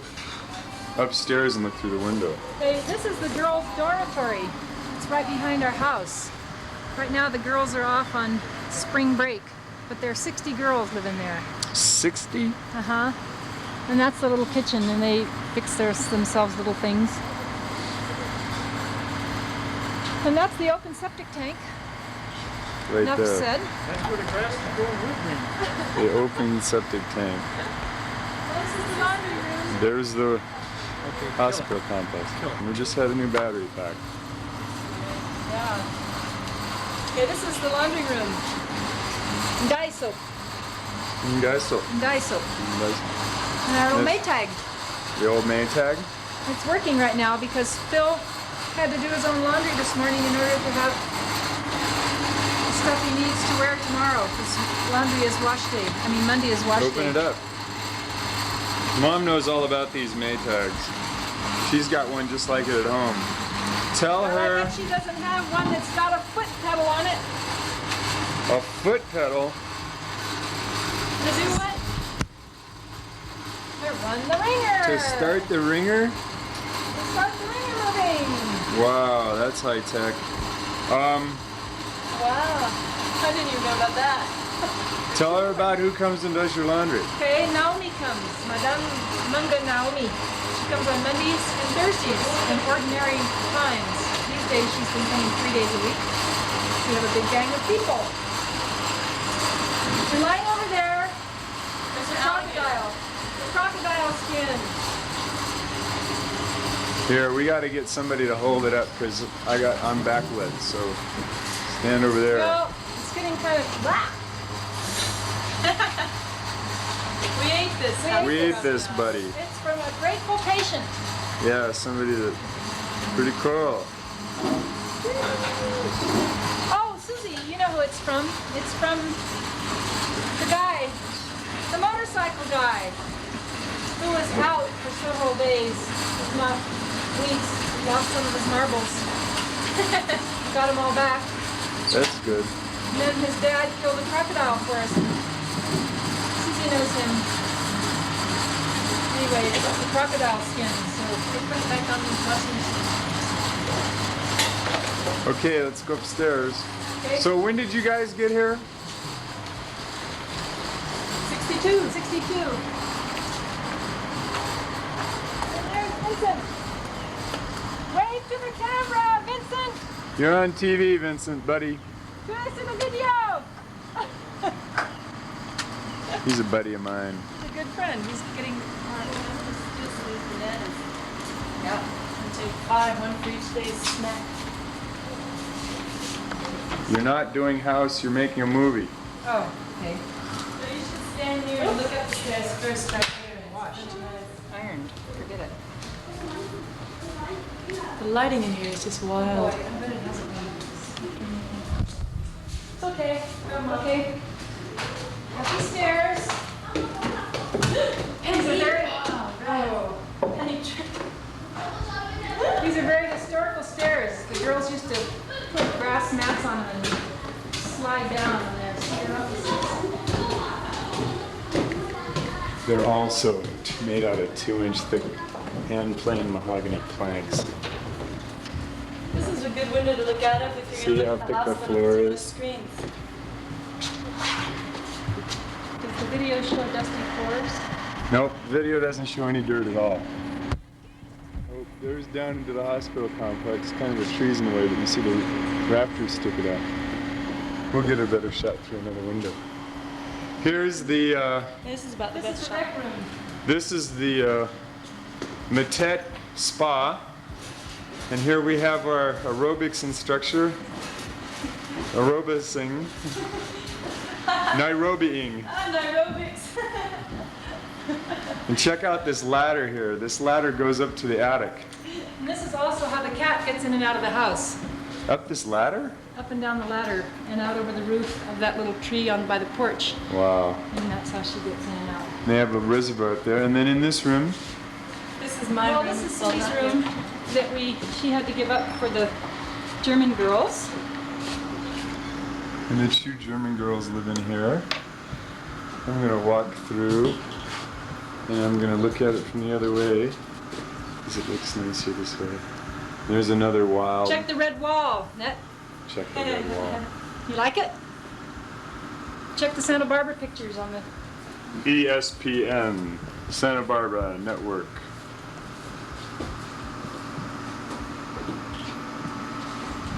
upstairs and look through the window. Hey, this is the girls' dormitory. It's right behind our house. Right now the girls are off on spring break, but there are 60 girls living there. 60? Uh-huh. And that's the little kitchen, and they fix themselves little things. And that's the open septic tank. Right Enough there. said. That's where the grass is going with me. The open septic tank. This is the laundry room. There's the hospital complex. And we just had a new battery pack. Yeah. Okay, this is the laundry room. Dye soap. You guys still. Dye soap. You guys- And our old This- Maytag. The old Maytag. It's working right now because Phil had to do his own laundry this morning in order to have the stuff he needs to wear tomorrow, because laundry is wash day. I mean, Monday is wash Open day. it up. Mom knows all about these Maytags. She's got one just like it at home. Tell Well, I her bet she doesn't have one that's got a foot pedal on it. a foot pedal. To do what? To run the wringer. To start the ringer? To start the wringer moving. Wow, that's high tech. Wow. I didn't even know about that. Tell her about who comes and does your laundry. Okay, Naomi comes. Madame Munga Naomi. She comes on Mondays and Thursdays in ordinary times. These days she's been coming 3 days a week. We have a big gang of people. And lying over there is a crocodile. The crocodile skin. Here, we got to get somebody to hold it up because I'm backlit. So stand over there. Well, it's getting kind of blah. We ate this. We ate this, buddy. It's from a grateful patient. Yeah, somebody that pretty cool. Oh, Susie, you know who it's from. It's from the guy, the motorcycle guy, who was out for several days, if not weeks. He lost some of his marbles. Got them all back. That's good. And then his dad killed a crocodile for us. Susie knows him. Anyway, it's the crocodile skin, so they put it back on these buses. Okay, let's go upstairs. Okay. So when did you guys get here? 62. 62. And there's Vincent. Wave to the camera, Vincent. You're on TV, Vincent, buddy. Do this in the video. He's a buddy of mine. He's a good friend. He's getting this is bananas. Yeah. And take 5, 1 for each day's snack. You're not doing house, you're making a movie. Oh, okay. So you should stand here and look up the stairs first right here and watch. Ironed. Forget it. The lighting in here is just wild. It's okay. Okay. Happy stairs. These are very, Penny trick. these are very historical stairs. The girls used to put grass mats on them and slide down on there. So they're up the stairs. They're also made out of 2-inch thick hand-planed mahogany planks. This is a good window to look out of if you're See going to how look at the thick the hospital floor through the is? screens. Does the video show dusty floors? Nope, video doesn't show any dirt at all. Oh, there's down into the hospital complex, kind of the trees in the way, but you see the rafters sticking out. We'll get a better shot through another window. Here's the, This is about the This best is the shot. rec room. this is the Metet Spa. And here we have our aerobics instructor. Aerobicing. Nairobiing. Aerobics. And check out this ladder here. This ladder goes up to the attic. And this is also how the cat gets in and out of the house. Up this ladder? Up and down the ladder and out over the roof of that little tree on by the porch. Wow. And that's how she gets in and out. They have a reservoir up there. And then in this room, This is my room. Well, this is Well, Cindy's not room here. that she had to give up for the German girls. and the two German girls live in here. I'm gonna walk through and I'm gonna look at it from the other way because it looks nicer this way. There's another wild. Check the red wall, Net. Check the red wall. You like it? Check the Santa Barbara pictures on the... ESPN, Santa Barbara Network.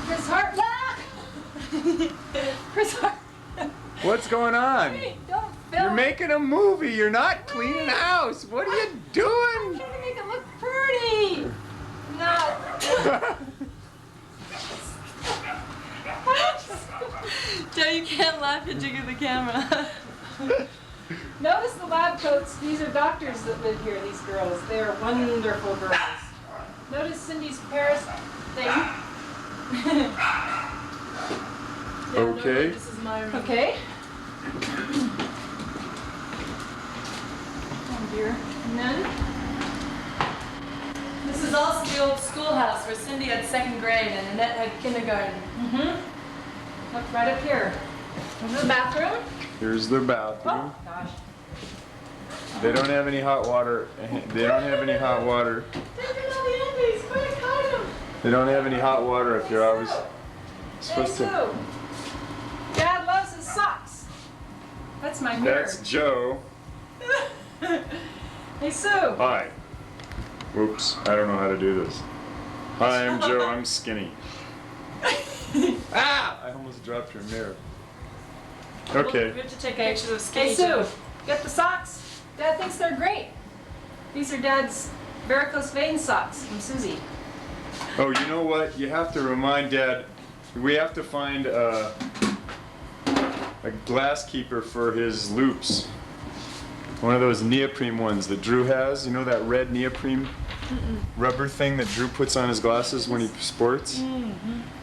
Chris Hart. Chris Hart. What's going on? Hey, don't film. You're making a movie. You're not cleaning house. What are you I'm doing? trying to make it look pretty. No. Joe, you can't laugh at jiggle the camera. Notice the lab coats. These are doctors that live here, these girls. They are wonderful girls. Notice Cindy's Paris thing. Yeah, no, Okay. this is my room. Okay. Oh dear. And then, This is also the old schoolhouse where Cindy had second grade and Annette had kindergarten. look right up here. There's the bathroom. Here's their Oh, bathroom. gosh. They don't have any hot water. They don't have any hot water. They're in all the Andes. Go to hide them. They don't have any hot water up here. I was Hey, supposed Sue. to. Dad loves his socks. That's my mirror. That's Joe. Hey, Sue. Hi. Whoops, I don't know how to do this. Hi, I'm Joe. I'm skinny. Ah! I almost dropped your mirror. Okay. We have to take pictures of skinny Hey, Sue. Joe. Get the socks. Dad thinks they're great. These are Dad's varicose vein socks from Susie. Oh, you know what? You have to remind Dad. We have to find a glass keeper for his loops. One of those neoprene ones that Drew has. You know that red neoprene rubber thing that Drew puts on his glasses when he sports?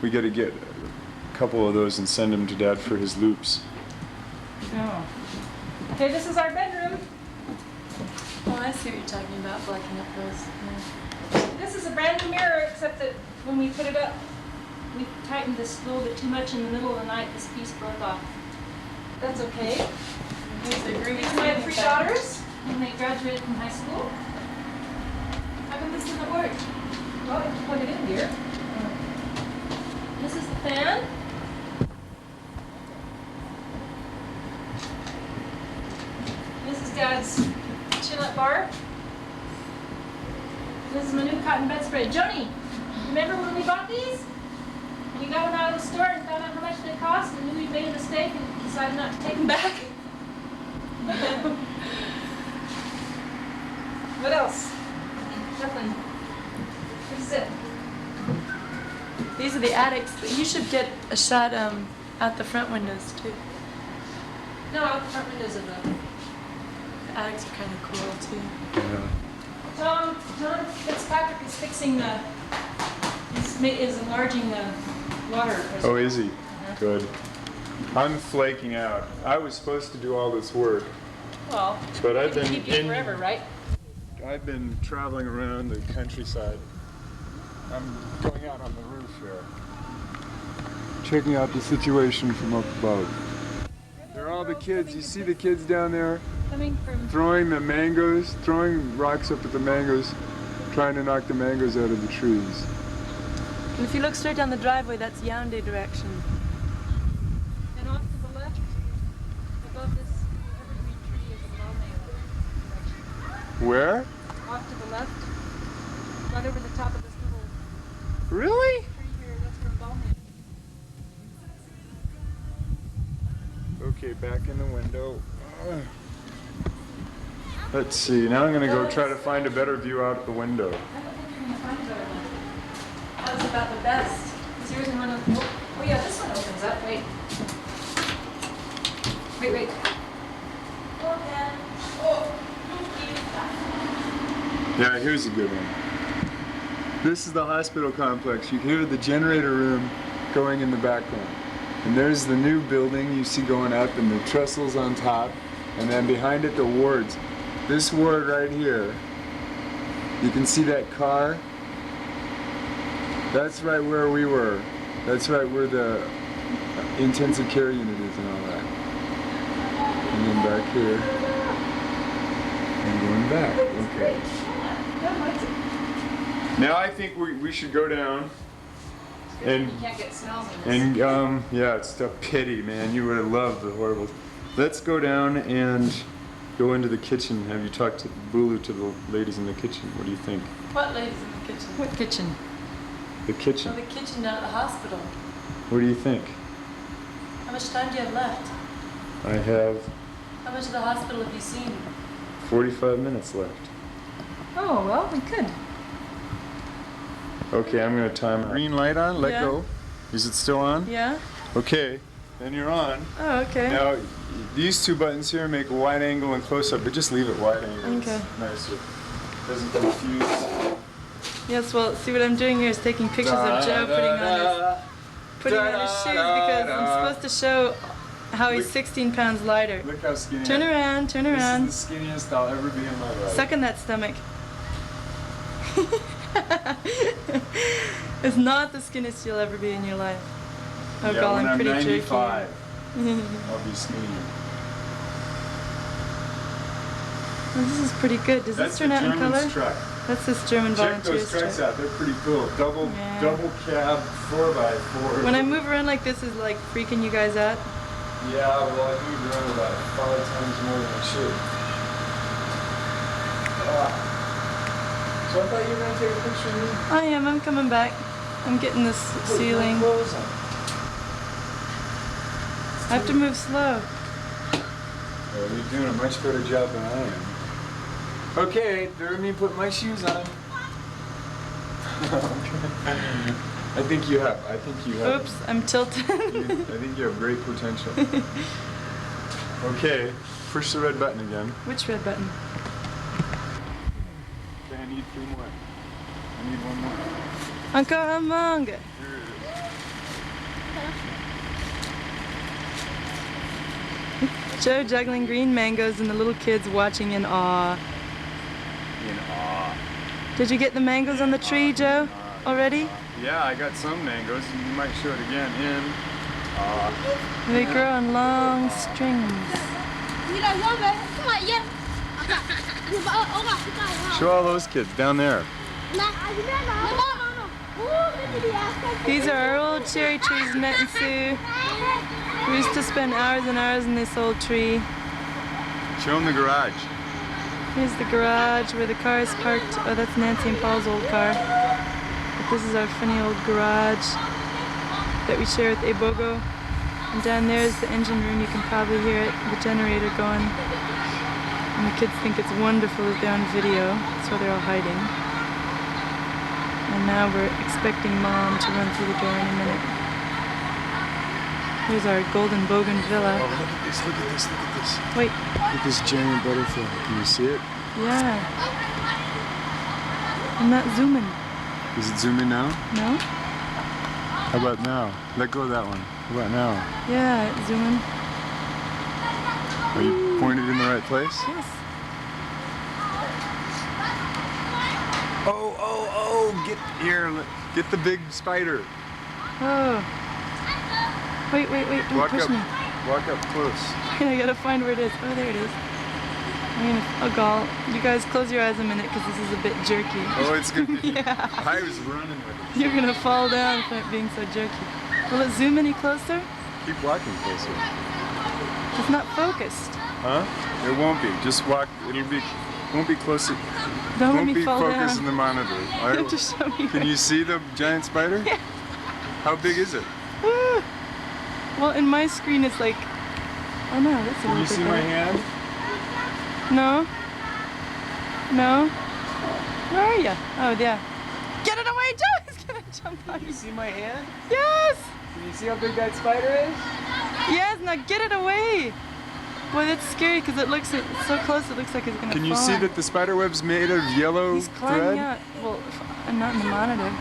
We got to get a couple of those and send them to Dad for his loops. Oh. Okay, this is our bedroom. Oh, I see what you're talking about, blacking up those. Yeah. This is a brand new mirror, except that when we put it up, we tightened this a little bit too much in the middle of the night. This piece broke off. That's okay. Here's the groovy These are my cleaning 3 factory. daughters when they graduated from high school. How come this doesn't work? Well, you can plug it in here. This is the fan. This is Dad's chin-up bar. This is my new cotton bedspread. Joni, remember when we bought these? And we got them out of the store and found out how much they cost and knew we made a mistake and decided not to take them back? What else? Nothing. This is it. These are the attics. You should get a shot out the front windows too. No, out the front windows of the... The attics are kind of cool too. Yeah. John Fitzpatrick is fixing the... is enlarging the water reservoir. Oh, is he? Good. I'm flaking out. I was supposed to do all this work, Well, but I've been keep you forever, right? I've been traveling around the countryside. I'm going out on the roof here, checking out the situation from up above. There are all the kids. You see the kids down there Coming from... throwing the mangoes, throwing rocks up at the mangoes, trying to knock the mangoes out of the trees. And if you look straight down the driveway, that's Yaoundé direction. And off to the left, above this evergreen tree is a balmain direction. Where? Off to the left, right over the top of this little Really? tree here, that's from balmain. Okay, back in the window. Let's see, now I'm gonna go try to find a better view out the window. I don't think you're gonna find a better one. That was about the best. Is yours one of... Oh, yeah, this one opens up. Wait. Wait. Yeah, here's a good one. This is the hospital complex. You can hear the generator room going in the background. And there's the new building you see going up and the trestles on top. And then behind it, the wards. This ward right here, you can see that car. That's right where we were. That's right where the intensive care unit is and all that. And then back here. And going back. Okay. Now I think we should go down. And you can't get smells in this. yeah, it's a pity, man. You would have loved the horrible. Let's go down and go into the kitchen. Have you talked to Bulu, to the ladies in the kitchen? What do you think? What ladies in the kitchen? What kitchen? The kitchen. Oh, the kitchen down at the hospital. What do you think? How much time do you have left? I have How much of the hospital have you seen? 45 minutes left. Oh, well, we could. Okay, I'm gonna time it. Green light on, let Yeah. go. Is it still on? Yeah? Okay, then you're on. Oh, okay. Now, these two buttons here make a wide angle and close up, but just leave it wide angle. Okay. It's nicer. Doesn't confuse. Yes, well, see what I'm doing here is taking pictures of Joe putting on his shoes because I'm supposed to show how he's 16 pounds lighter. Look how skinny. Turn around, turn around. This is the skinniest I'll ever be in my life. Suck in that stomach. It's not the skinniest you'll ever be in your life. Oh, Yeah, God, when I'm pretty 95, jerky. I'll be skinnier. Well, this is pretty good. Does That's this turn the out in German's color? truck. That's this German Check volunteers those trucks truck. out. They're pretty cool. Double cab 4x4. When I move around like this, is like freaking you guys out? Yeah, well, I moved around about 5 times more than I should. So I thought you were gonna take a picture of me. I am. I'm coming back. I'm getting this ceiling. Put my clothes on. I have to move slow. Well, you're doing a much better job than I am. Okay, let me put my shoes on. I think you have. Oops, I'm tilted. I think you have great potential. Okay, push the red button again. Which red button? Okay, I need 3 more. I need 1 more. Uncle Among. Here it is. Joe juggling green mangoes and the little kids watching in awe. In awe. Did you get the mangoes on the tree, Joe? Already? Yeah, I got some mangoes. You might show it again. In awe. They grow on long strings. Show all those kids down there. These are our old cherry trees, Met and Sue. We used to spend hours and hours in this old tree. Show them the garage. Here's the garage where the car is parked. Oh, that's Nancy and Paul's old car. But this is our funny old garage that we share with Ebogo. And down there is the engine room. You can probably hear it, the generator going. And the kids think it's wonderful that they're on video, so they're all hiding. And now we're expecting Mom to run through the door in a minute. Here's our golden bogan villa. Oh, look at this, look at this, look at this. Wait. Look at this giant butterfly. Can you see it? Yeah. I'm not zooming. Is it zooming now? No? How about now? Let go of that one. How about now? Yeah, it's zooming. Are you pointed in the right place? Yes. Oh, get here. Get the big spider. Oh. Wait, don't Walk push up. me. Walk up close. I gotta find where it is. Oh, there it is. Oh, God. You guys close your eyes a minute because this is a bit jerky. Oh, it's gonna be. Yeah. I was running with it. You're gonna fall down from it being so jerky. Will it zoom any closer? Keep walking closer. It's not focused. Huh? It won't be. Just walk. Won't be closer. Don't let Won't me be fall focused down. in the monitor. Just show me. Can you see the giant spider? Yeah. How big is it? Well, in my screen it's like, oh no, that's a Can little you bit see my better. hand? No. No. Where are you? Oh, yeah. Get it away, Joe! He's gonna jump on Can you. you see my hand? Yes! Can you see how big that spider is? Yes, now get it away! Boy, that's scary because it looks so close. It looks like it's gonna fall. Can you see that the spider web's made of yellow He's climbing thread? out. Well, I'm not in the monitor.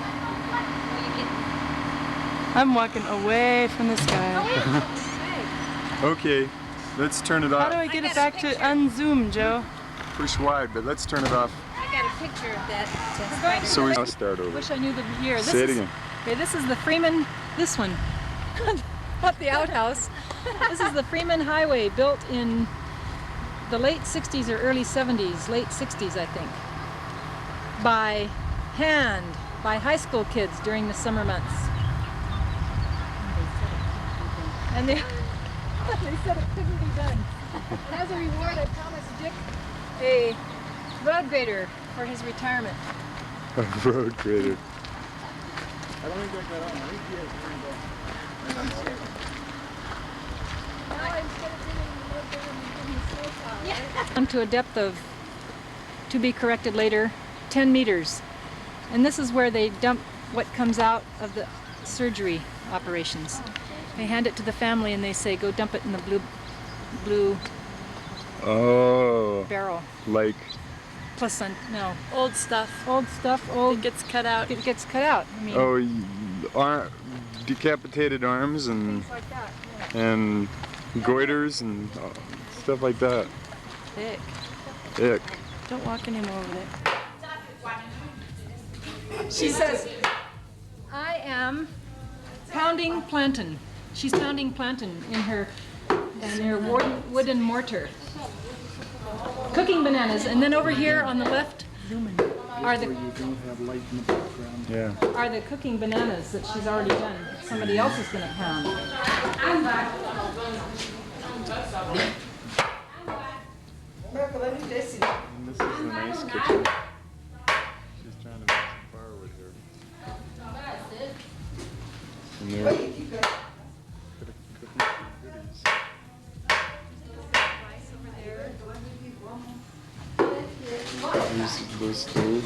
I'm walking away from this guy. Okay, let's turn it How off. do I get it back to unzoom, Joe? Push wide, but let's turn it off. I got a picture of that. So we start over. Wish I knew the year. Say it again. Okay, this is the Freeman, this one, not the outhouse. This is the Freeman Highway, built in the late 60s or early 70s, late 60s I think, by hand, by high school kids during the summer months. And they said it couldn't be done. And as a reward, I promised Dick a road grader for his retirement. A road grader. I don't think I got on. I think he has one. Down to a depth of, to be corrected later, 10 meters. And this is where they dump what comes out of the surgery operations. They hand it to the family and they say, go dump it in the blue Oh. barrel. Like. No. Old stuff. Old. It gets cut out. It gets cut out. I mean, Oh, decapitated arms and things like that. Yeah. and goiters and stuff like that. Thick. Ick. Don't walk anymore with it. She says, I am pounding plantain. She's pounding plantain in her wooden mortar. Cooking bananas. And then over here on the left are the are the cooking bananas that she's already done. Somebody else is going to pound. And this is a nice kitchen. She's trying to make some firewood here. And there. Those stove.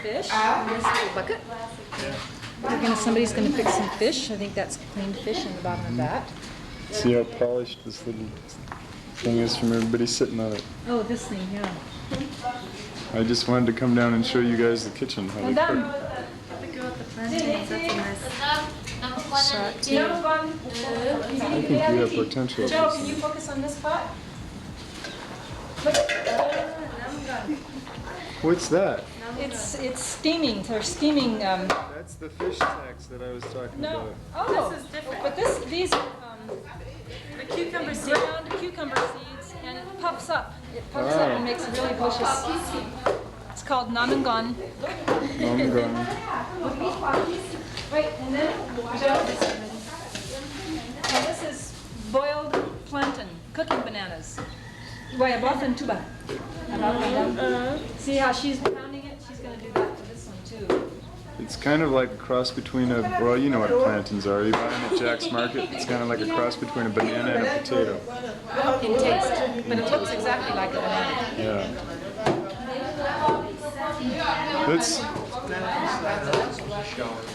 Fish in this little bucket. Somebody's going to fix some fish. I think that's cleaned fish in the bottom of that. See how polished this little thing is from everybody sitting on it. Oh, this thing, yeah. I just wanted to come down and show you guys the kitchen, how they cook. The girl with the plantains, that's a nice shot too. I think you have potential. Joe, can you focus on this pot? What's that? It's steaming. They're steaming. That's the fish tacks that I was talking No. about. Oh, This is different. but these are The cucumber seed. ground cucumber seeds, and it puffs up. It puffs up and makes it really delicious. It's called namangon. Namangon. Wait, and then Joe. And this is boiled plantain, cooking bananas. Wait, and tuba. See how she's pounding it? She's going to do that to this one too. It's kind of like a cross between a, well, you know what plantains are. You buy them at Jack's Market. It's kind of like a cross between a banana and a potato. In taste, but it looks exactly like a banana. Yeah.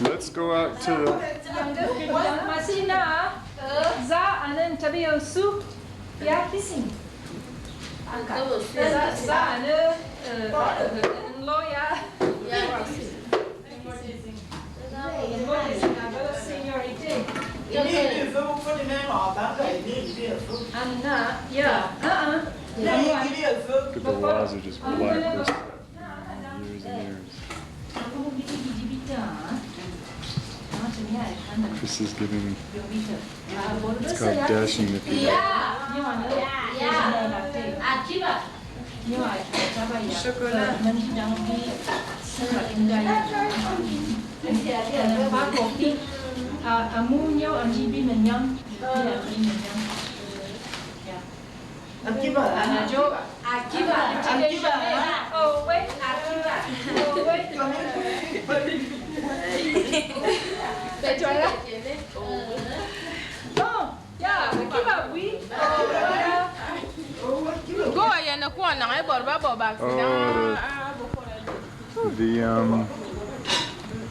Let's go out to the... The walls are just black. Years and years. Chris is giving, it's called dashing the people. Oh, wait.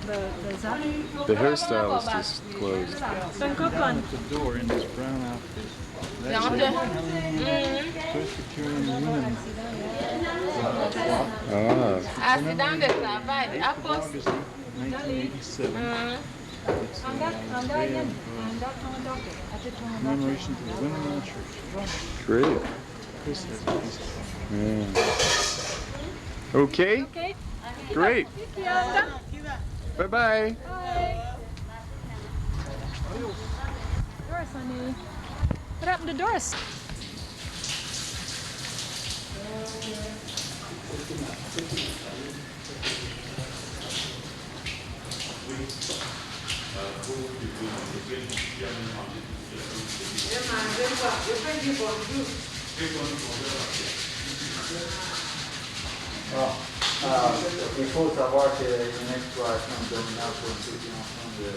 the Zap. The hairstylist is closed. The door in this brown outfit. That's Presbyterian women. Ah, Accident de travail. À cause. 1987. It's a day of commemoration to the women in the church. great. Chris has a piece of Yeah. Okay? Okay. Great. Bye-bye. Doris, honey. What happened to Doris? Il faut savoir que une exploration dominante pour ceux qui en font de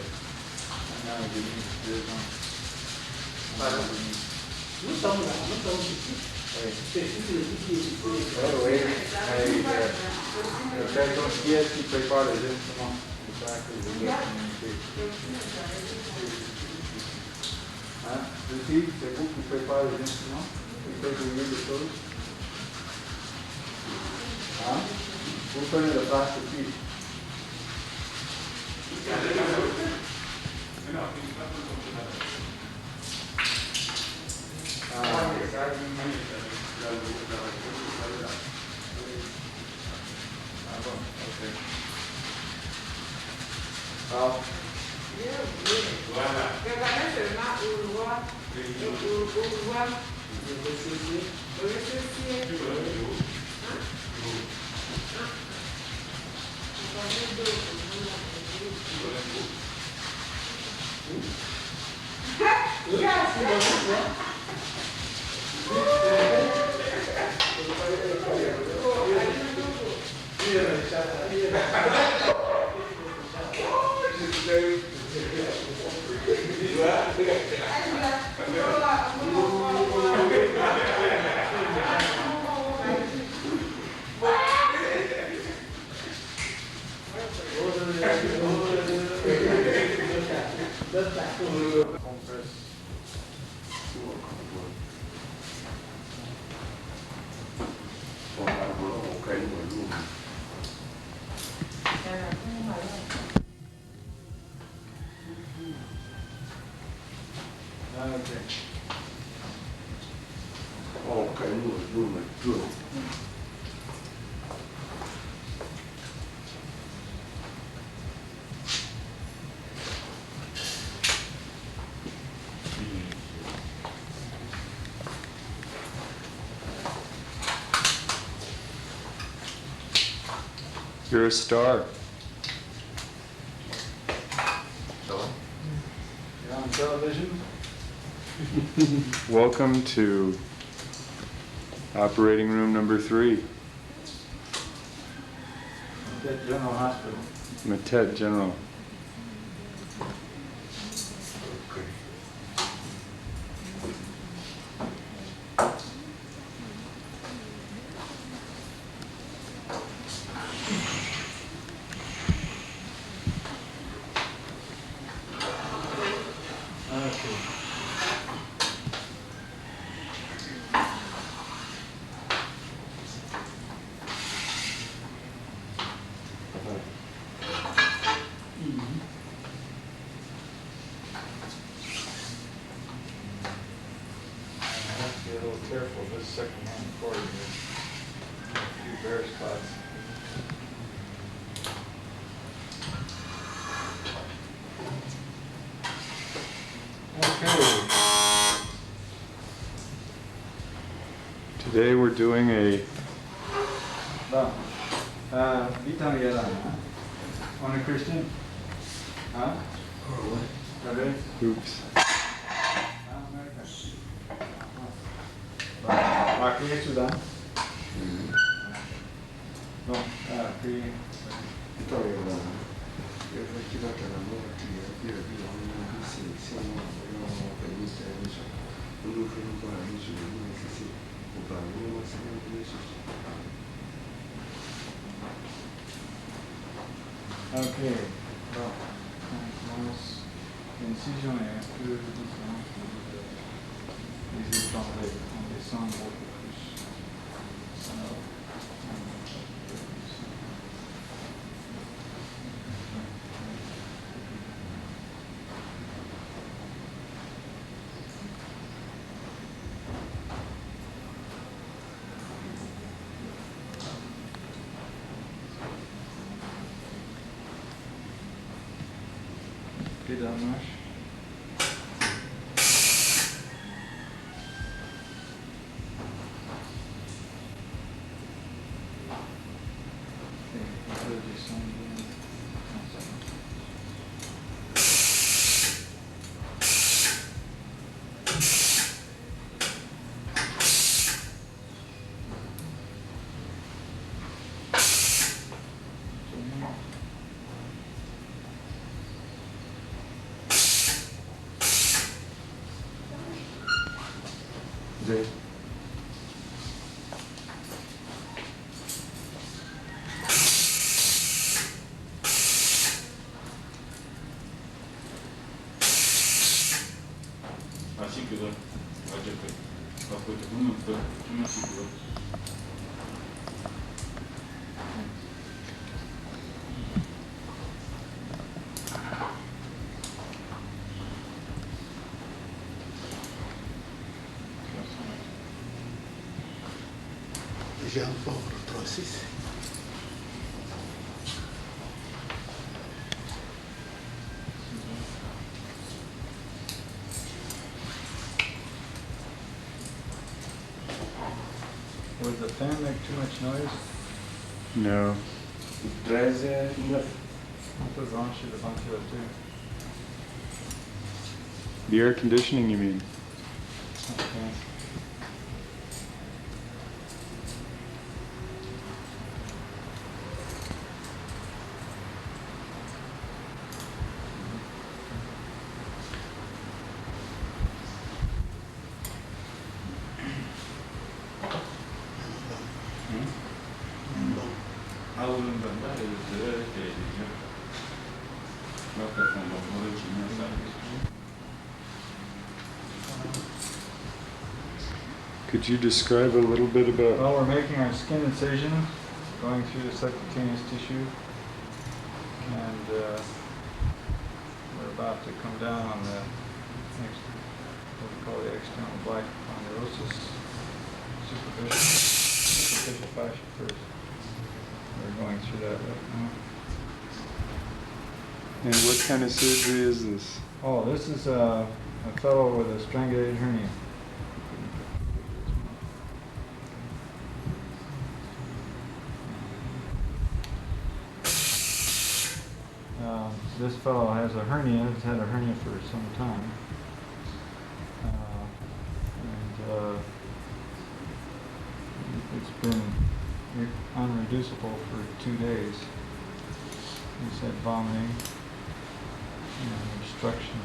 1 an et demi, 2 ans. Nous sommes là, nous sommes ici. Oui. C'est ici le petit. Oui, le personne qui est qui prépare les instruments. C'est ça que je veux communiquer. Hein? Lucie, c'est vous qui préparez les instruments? Qui faites jouer des choses? Hein? Vous prenez le place aussi. You're a star. You're on television? Welcome to operating room number 3, Metet General Hospital. Metet General. Be a little careful, this second one recording here. A few bare spots. Okay. Today we're doing a Bon. Vite en regardant. Hein? On est Christian? Hein? Ça va? oops. Marquez Soudan. Bon, puis. Okay. D'accord. Donc, l'incision est un peu différente des étangs. On descend beaucoup plus. Pédalage. Et on peut descendre comme ça. Zé. Assim que vai ter que vai ter uma figura. J'ai un pauvre processus. Would the fan make too much noise? No. 13,9. On peut brancher le ventilateur. The air conditioning, you mean? Okay. 아우는 건가? 이거 대리죠. 몇 같은 거 모르지면 살겠죠. Could you describe a little bit about? Well, we're making our skin incision, going through the subcutaneous tissue, and we're about to come down on the next, what we call the external black ponderosis, superficial fascia first. We're going through that right now. And what kind of surgery is this? Oh, this is a fellow with a strangulated hernia. This fellow has a hernia, has had a hernia for some time. It's been unreducible for 2 days. He's had vomiting and obstruction.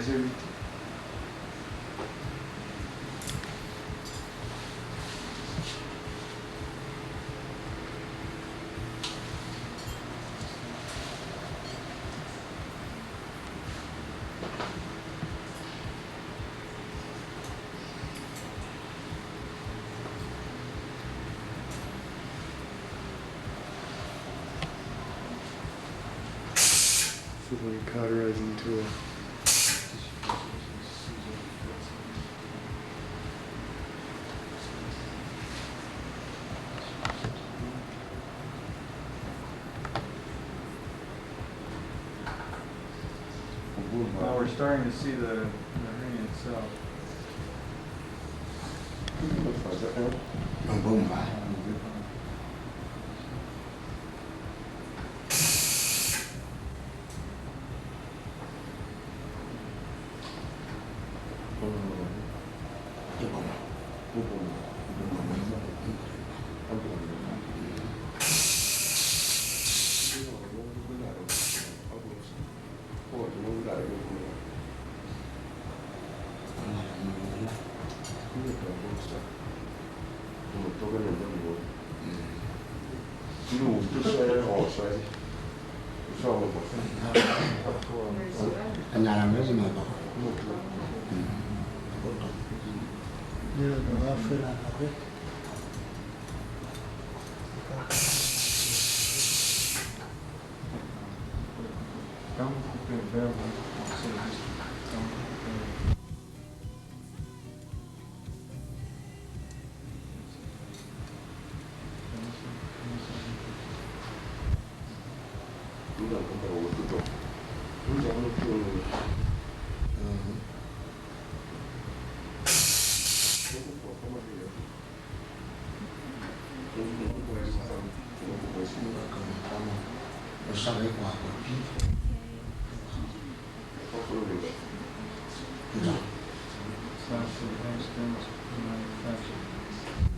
everything. This is like a cauterizing tool. Now we're starting to see the hernia itself.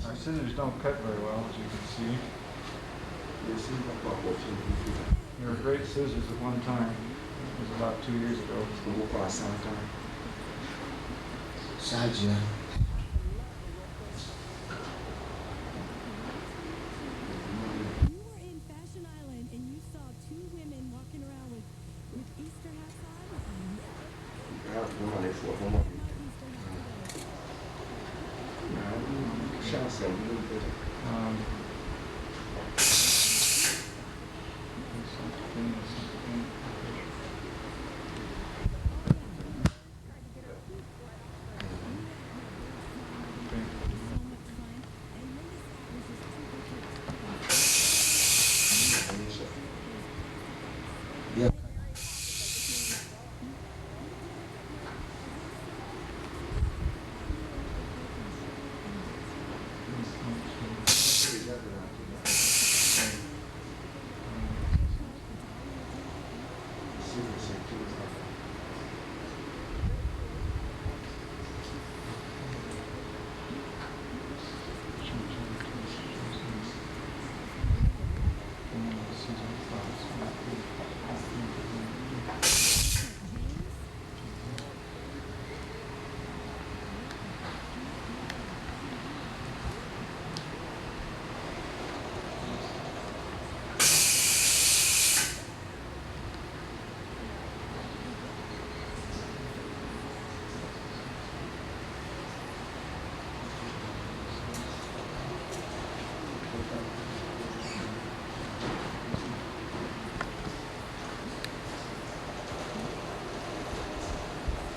Our scissors don't cut very well, as you can see. They were great scissors at one time. It was about 2 years ago.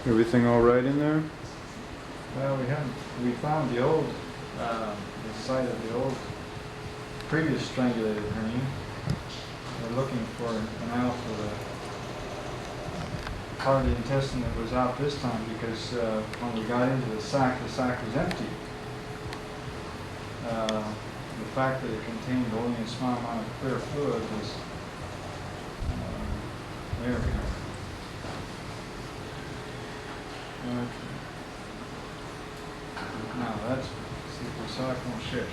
Everything all right in there? Well, we found the old, the site of the old previous strangulated hernia. We're looking for an out for the part of the intestine that was out this time because when we got into the sac was empty. The fact that it contained only a small amount of clear fluid was there. Okay. Now that's the cyclone shift.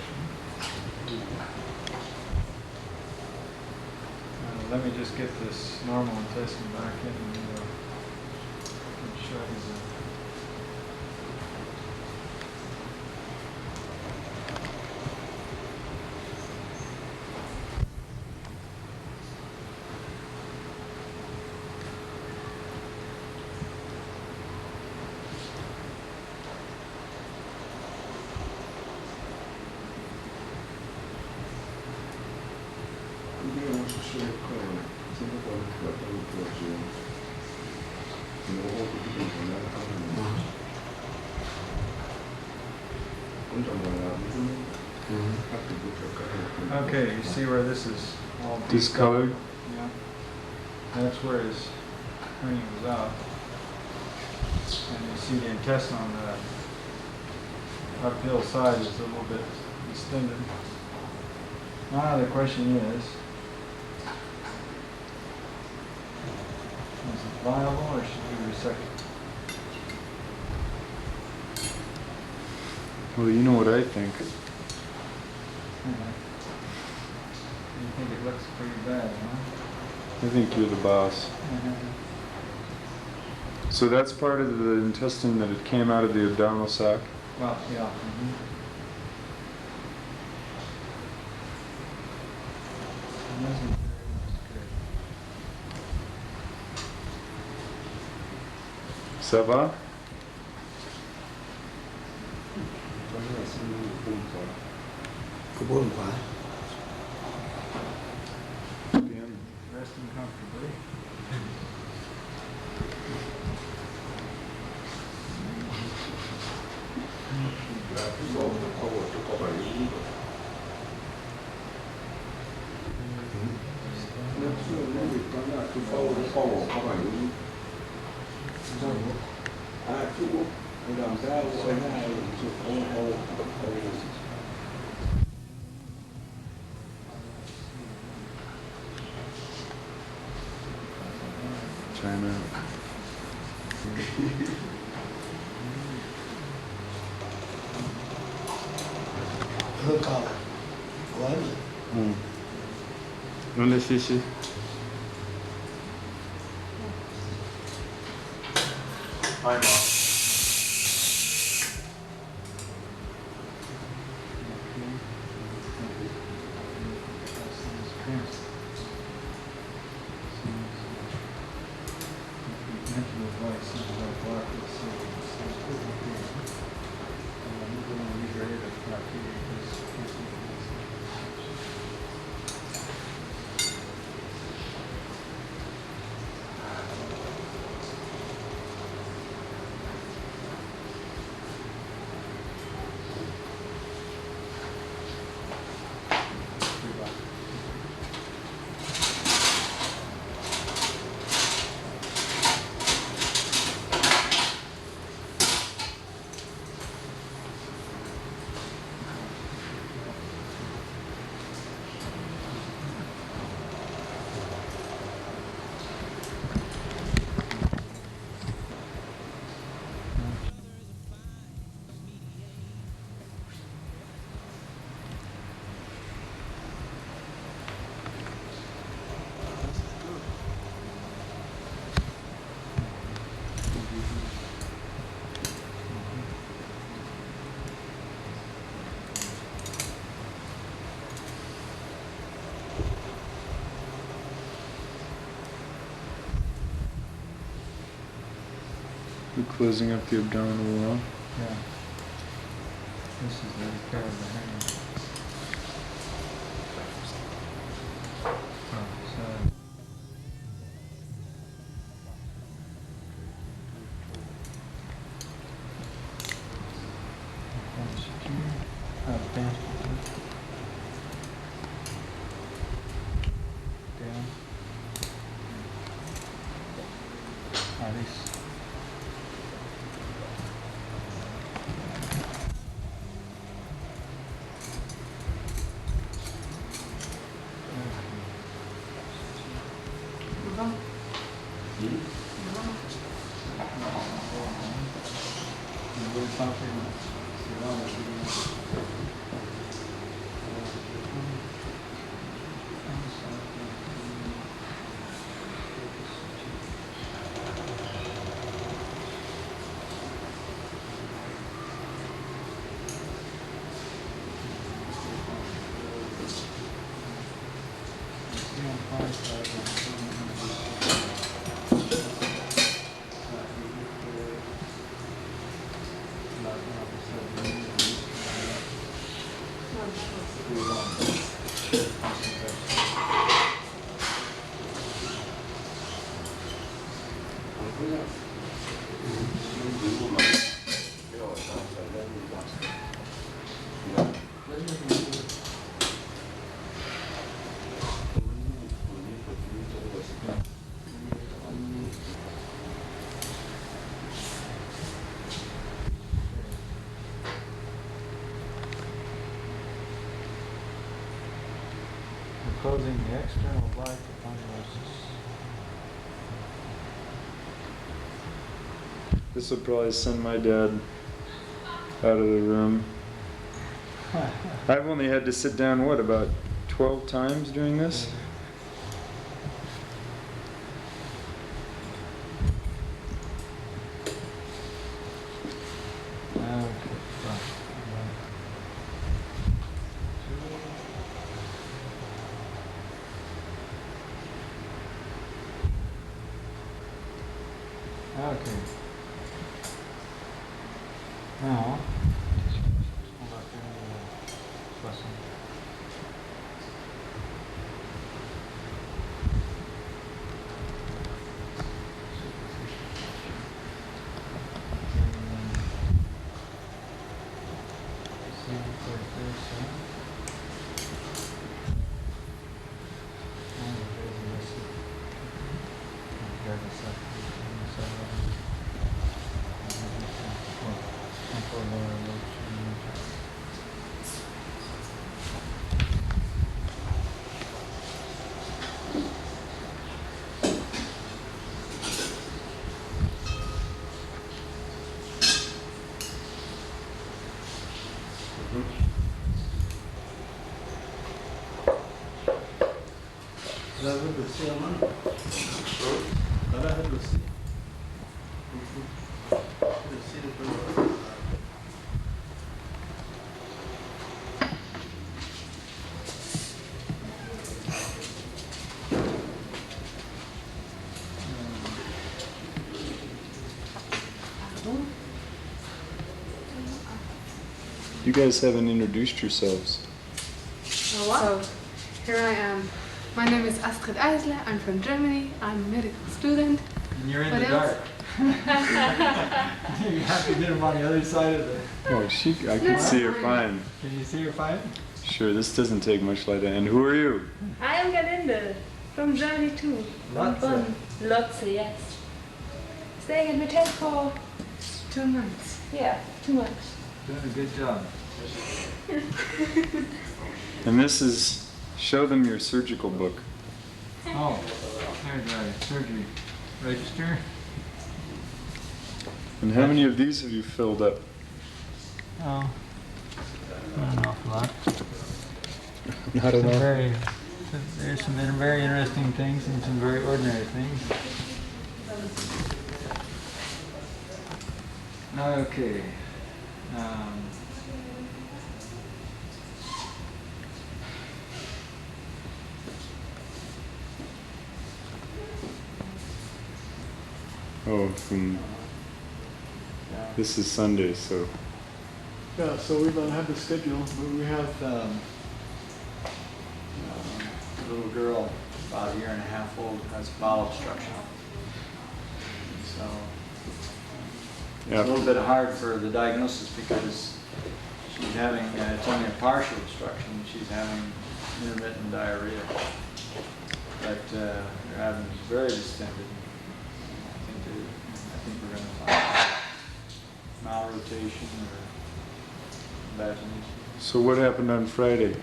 Let me just get this normal intestine back in and show you. Okay, you see where this is all Discolored? Yeah. That's where his hernia was out. And you see the intestine on the uphill side is a little bit distended. Now the question is it viable or should we resect it? Well, you know what I think. You think it looks pretty bad, huh? I think you're the boss. So that's part of the intestine that it came out of the abdominal sac? Well, yeah. Ça va? Bien. Resting comfortably. China. Non laissez ici. Hi, Mom. We're closing up the abdominal wall. Yeah. This is the repair of the hernia. Oh, so. Down. Release. Closing the external light upon nurses. This will probably send my dad out of the room. I've only had to sit down, what, about 12 times during this? Okay. Now, You guys haven't introduced yourselves. So, here I am. My name is Astrid Eisler. I'm from Germany. I'm a medical student. and you're in What the else? dark. You have to get them on the other side of the... Oh, I can see her fine. Can you see her fine? Sure, this doesn't take much light. And who are you? I am Galinde, from Germany too. From Lotze. Bonn. Lotze, yes. Staying in Metet for 2 months. Yeah, 2 months. Doing a good job. And this is, show them your surgical book. Oh, there's our surgery register. And how many of these have you filled up? Oh, not an awful lot. Not Some enough. there's some very interesting things and some very ordinary things. Okay. Oh, this is Sunday, so. Yeah, so we don't have the schedule, but we have A little girl, about a year and a half old, has bowel obstruction. So it's a little bit hard for the diagnosis because she's having, it's only a partial obstruction, she's having intermittent diarrhea. But they're having very distended. I think we're going to find malrotation or vagination. So what happened on Friday?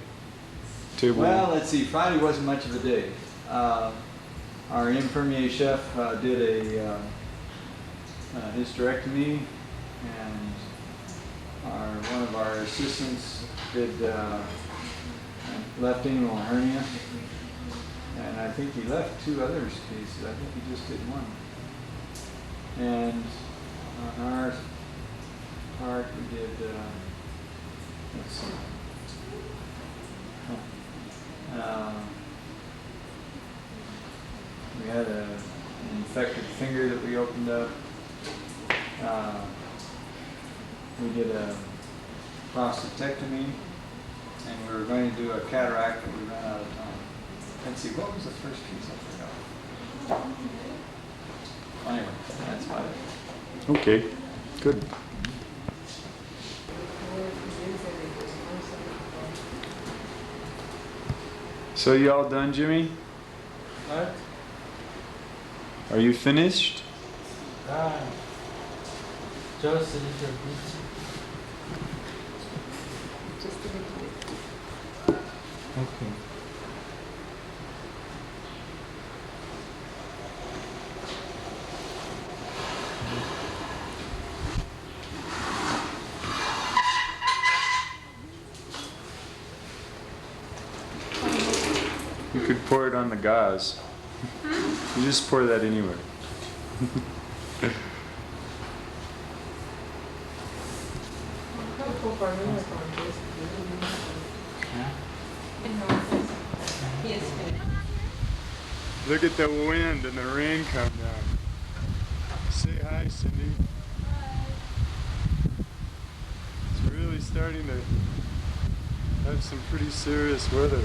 Table. Well, let's see. Friday wasn't much of a day. Our infirmier chef did a hysterectomy, and one of our assistants did left inguinal hernia, and I think he left 2 other cases. I think he just did 1. And on our part, we did. Let's see. prostatectomy, and we were going to do a cataract, but we ran out of time. Let's see, what was the first piece? I forgot. Anyway, that's about it. Okay, good. So you all done, Jimmy? What? Are you finished? Just a little bit. Okay. You could pour it on the gauze. You just pour that anywhere. Look at the wind and the rain come down. Say hi, Cindy. It's really starting to have some pretty serious weather.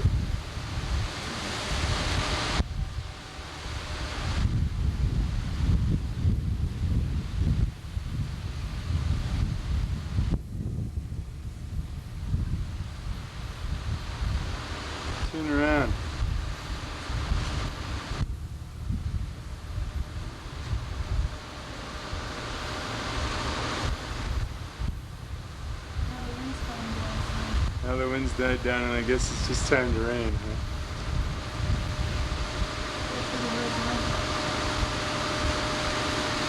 Turn around. Now the wind's died down and I guess it's just time to rain, huh?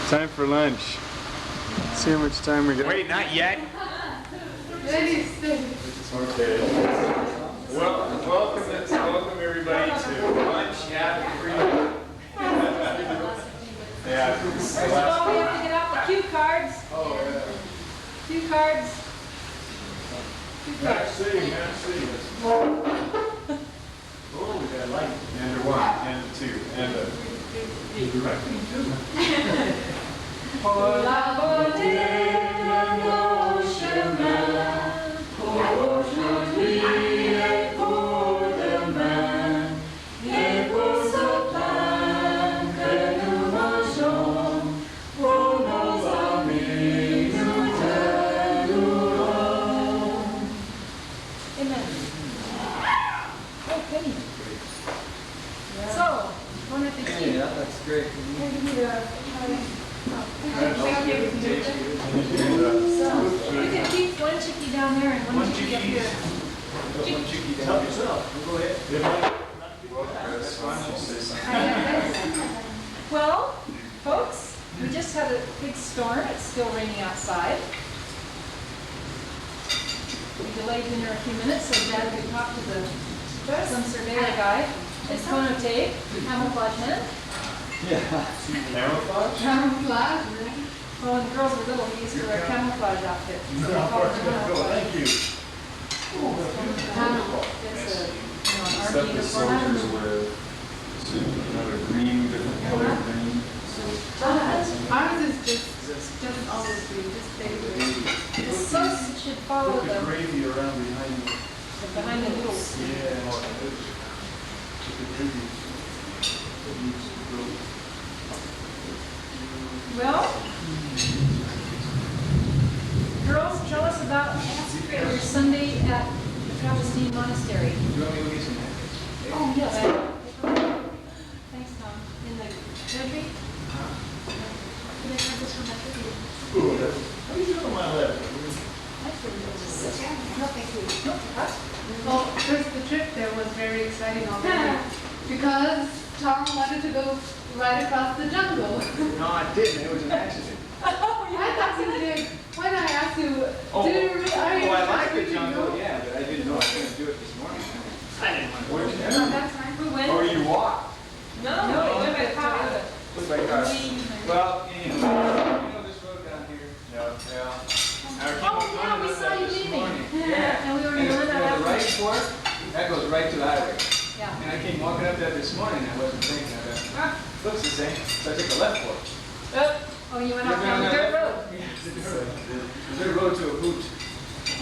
Time for lunch. Let's see how much time we got. Wait, not yet. Ready, Okay. Welcome everybody to lunch. Yeah, yeah. First of all, we have to get out the cue cards. Oh, yeah. Cue cards. Cue cards. Merci. Oh, we got light. And a 1, and a 2, and a... Pour la beauté de nos chemins, pour aujourd'hui et pour demain, et pour ce pain que nous mangeons, pour nos amis nous te louons. Amen. Oh, Penny. So, bon appétit. Yeah, that's great. So, we can keep one chickie down there and one chickie up here. Help yourself. Go ahead. Well, folks, we just had a big storm. It's still raining outside. We delayed dinner a few minutes so Dad could talk to some surveyor guy. It's Konotape, camouflage man. Yeah. Camouflage? Camouflage. Well, when the girls were little, we used to wear camouflage outfits. So they called them camouflage. Thank you. It's an army uniform. Another green, different color green. Ours is just always green, just baby. The sauce should follow the Gravy around behind you. behind the noodles. Yeah. The gravy. Well, girls, tell us about your Sunday at the Trappistine Monastery. Do you want me to get some napkins? Oh, yes. Thanks, Tom. In the pantry? Can I have this from my cookie? How do you feel on my left? No, thank you. No, what? Well, first the trip there was very exciting already because Tom wanted to go right across the jungle. No, I didn't. It was an accident. I thought you did. When I asked you, Oh, did you really? I like the jungle, yeah, but I didn't know I couldn't do it this morning. I didn't want to work it. That's fine. We went. Or you walked. No, we went by car. Went by car. Well, anyway, you know this road down here? Yeah. Oh, yeah, we saw you leaving. Yeah. And we were And in the London. right fork, that goes right to the highway. Yeah. And I came walking up there this morning, I wasn't thinking of it. Looks the same, so I took the left fork. Oh, you went off down the dirt road. Yeah, the dirt road to a boot.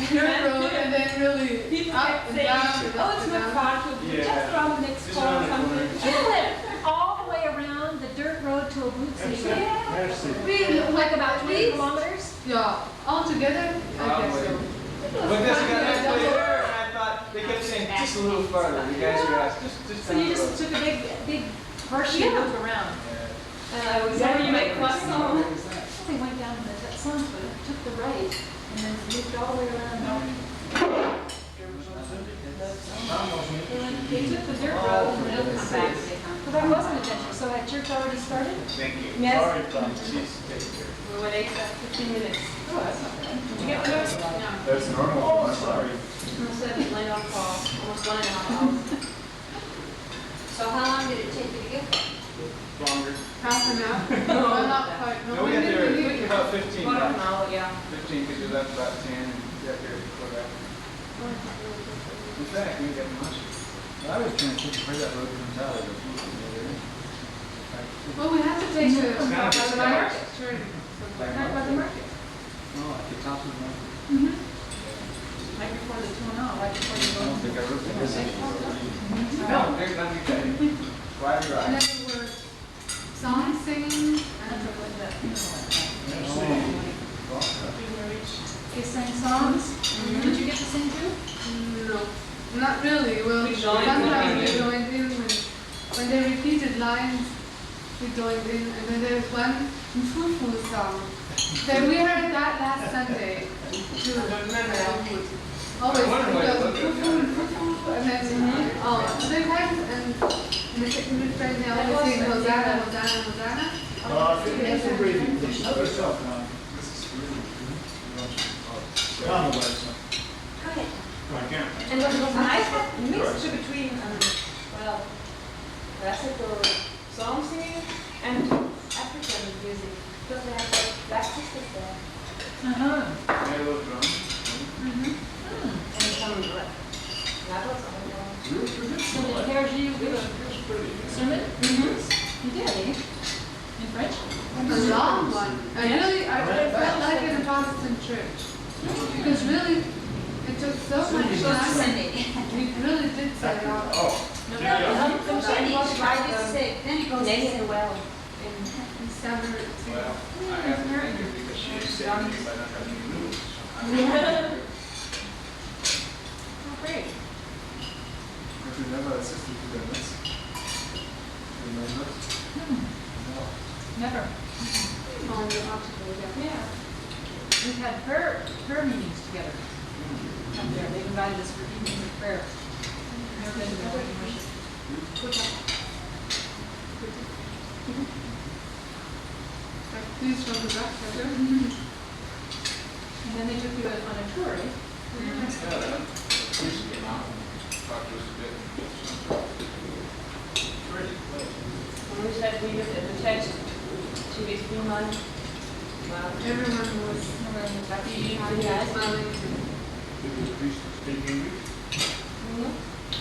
dirt road and then really People up kept and saying, down and oh, up it's and not down. far to be just around the next Just corner or around the something. corner. Yeah, all the way around the dirt road to a boot station. Merci. Really, Like about 3 please? kilometers. Yeah, all together, I guess so. But this got halfway there, and I thought, they kept saying, just a little farther. You guys are asked, just So down you the road. just took a big horseshoe loop around. Is that where you make croissant? They went down to that sun, but took the right and then looped all the way around. They took the dirt road and then come back. Well, that was an adventure. So had church already started? Thank you. Yes. Sorry, Tom. She's taking care. We were late about 15 minutes. Oh, that's not bad. Did you get one of those? No. That's normal. Oh, I'm sorry. Almost had a late on call, almost 1.5 hours. So how long did it take you to get there? Longer. Half an hour. Well, not quite. No, No, we when got did there we leave? about 15 About an minutes. hour, yeah. 15 because we left about 10 and got there before that. In fact, we didn't get much. I was trying to think where that road comes out of. Well, we had to take the It's kind of the a market turn. Right by the market. Oh, at the top of the mountain. Right before the 2-0, right before you I go. don't think I wrote that. No, there's nothing to Why And drive? then there were songs singing and They sang songs. Did you get to sing too? no, not really. Well, We joined sometimes in. we joined in when they repeated lines. We joined in, and then there's one Fufu song that we heard that last Sunday. Too. Always I wonder why because it looked Fufu, and then other times, and the second refrain they always sing Hosanna, Hosanna, Hosanna. That's a great invitation. Have yourself, Tom. Tom, about it. Okay. I can't. And what was nice, that mixture between, well, classical song singing and African music. Because they have like black sisters there. Uh-huh. Had a little drum. And some rattles on the wall. So did Hergé give a sermon? You did, eh? In French? A long one. I felt like in a Protestant church. Because really, it took so much time. Sunday. We really did say a lot. Oh. No, then it goes right to six, then it goes Next to to well. In summer, Well, I have to thank her because she is saving me by not having to move. Oh, great. If you never assisted to the next. Remember? Never. on the obstacle, yeah. Yeah. We've had prayer meetings together. Up there, they invited us for evenings of prayer. Never been to the wedding worship. Like these from the back, And then they took you on a tour, eh? Yeah, please came out and talked to us a bit. Pretty close. When we said we lived at the church, 2 weeks, 3 months. Wow. everyone was Happy, happy, guys. smiling. Did the priest speak English?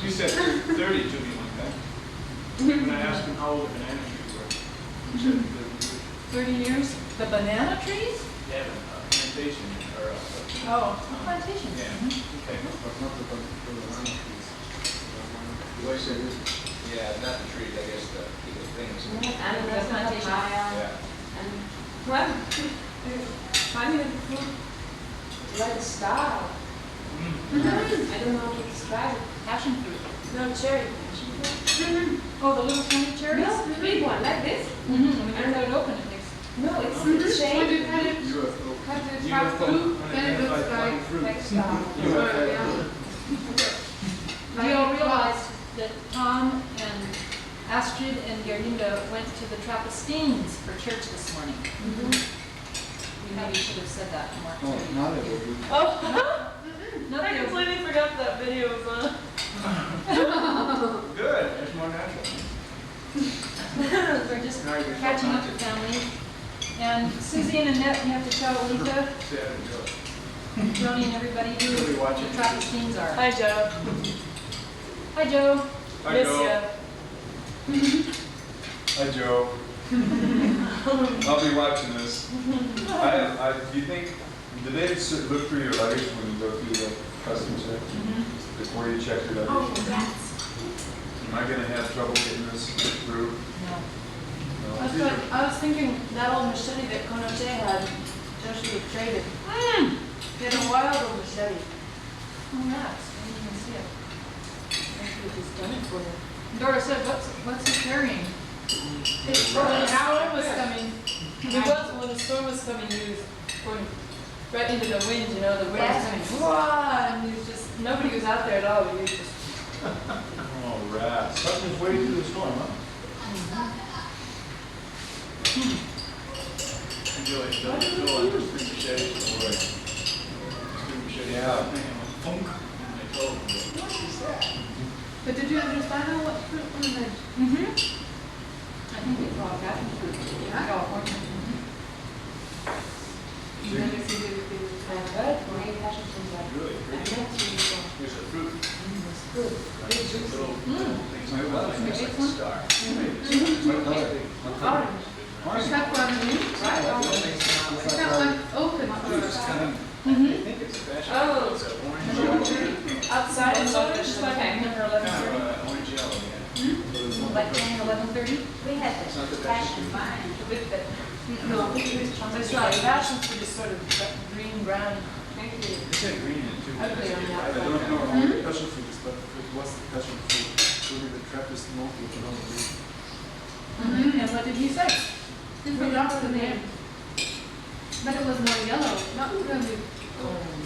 You said 30 to me one time. When I asked him how old the banana trees were. He said 30 years? The banana trees? yeah, plantation or Oh, plantations. yeah. Okay. But not the banana trees. The way said it. Yeah, not the trees, I guess the things. And the plantation. Yeah. And well, finding the fruit like a star. I don't know how to describe it. Passion fruit. No, cherry. Oh, the little tiny cherries? No, big one, like this. When you cut it open, it makes. No, it's When the you shape. cut it, UFO. cut the top through, then it looks like a star. Yeah. Do you all realize that Tom and Astrid and Gerlinda went to the Trappistines for church this morning? We maybe should have said that more Oh, clearly. now they will do. Oh, Not I the- completely forgot that video was on. Good, it's more natural. We're just catching up with families. And Susie and Annette, you have to tell Lita, Say I didn't go. Joni, and everybody who Really the watching. Trappistines are. Hi, Joe. Hi, Joe. I Miss go. ya. Hi, Joe. I'll be watching this. Do you think, did they look through your luggage when you go through custom check? Before you check it out? Oh, that's. Am I gonna have trouble getting this through? No. No? That's what, I was thinking that old machete that Konoche had, Joshua traded. He had a wild old machete. Oh, rats, I didn't even see it. I think we just done it for you. Dora said, what's he carrying? It's when the storm was coming. It was when the storm was coming. He was going right into the wind. You know, the wind was coming. Whoa! And he was just nobody was out there at all. He was just. Oh, rats. Something's way through the storm, huh? Enjoy it. Don't feel like this big machete. Boy. This big machete. Yeah. And funk. And they told me, what is that? But did you understand how what fruit was it? I think they call it passion fruit. Yeah. California. You never see anything. Good. Great passion fruit. Really? That's really cool. Here's a fruit. It's good. Like little things like Big a one? star. Orange. That one, Right? that one open first. I think it's a passion Oh. fruit. It's an orange yellow. Outside it's orange, just like at 10 or 11:30. Kind of orange yellow, yeah. Like 10, 11:30? We had It's not the the passion passion vine. With the, no, it's right. Passion fruit is sort of green, brown. Thank you. It said green in it too. Ugly on the I outside. don't know how the passion fruit is, but if it was the passion fruit, surely the Trappist smoke would know the name. And what did he say? He forgot the name. But it was more yellow, not really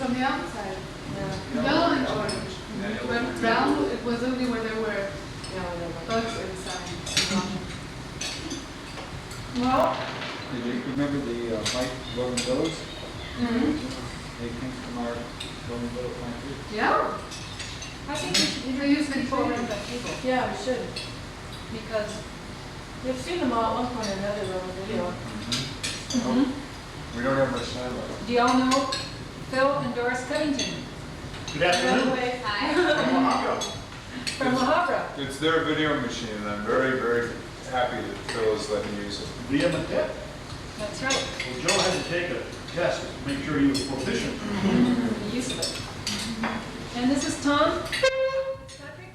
from the outside. Yeah. Yellow and orange. But brown, it was only where there were Yeah, whatever. bugs inside. Well, Did you remember the white rolling willows? They came from our rolling willow plant here. Yeah. I think we should They used to introduce people around that table yeah, we should. because We've seen them all at one point or another on the video. We don't have much time left. do y'all know Phil and Doris Covington Good By the afternoon. way, from La Habra? It's their video machine, and I'm very, very happy that Phil is letting me use it. Via Metet. That's right. Well, Joe had to take a test to make sure he was proficient. Used to it. And this is Tom. Patrick.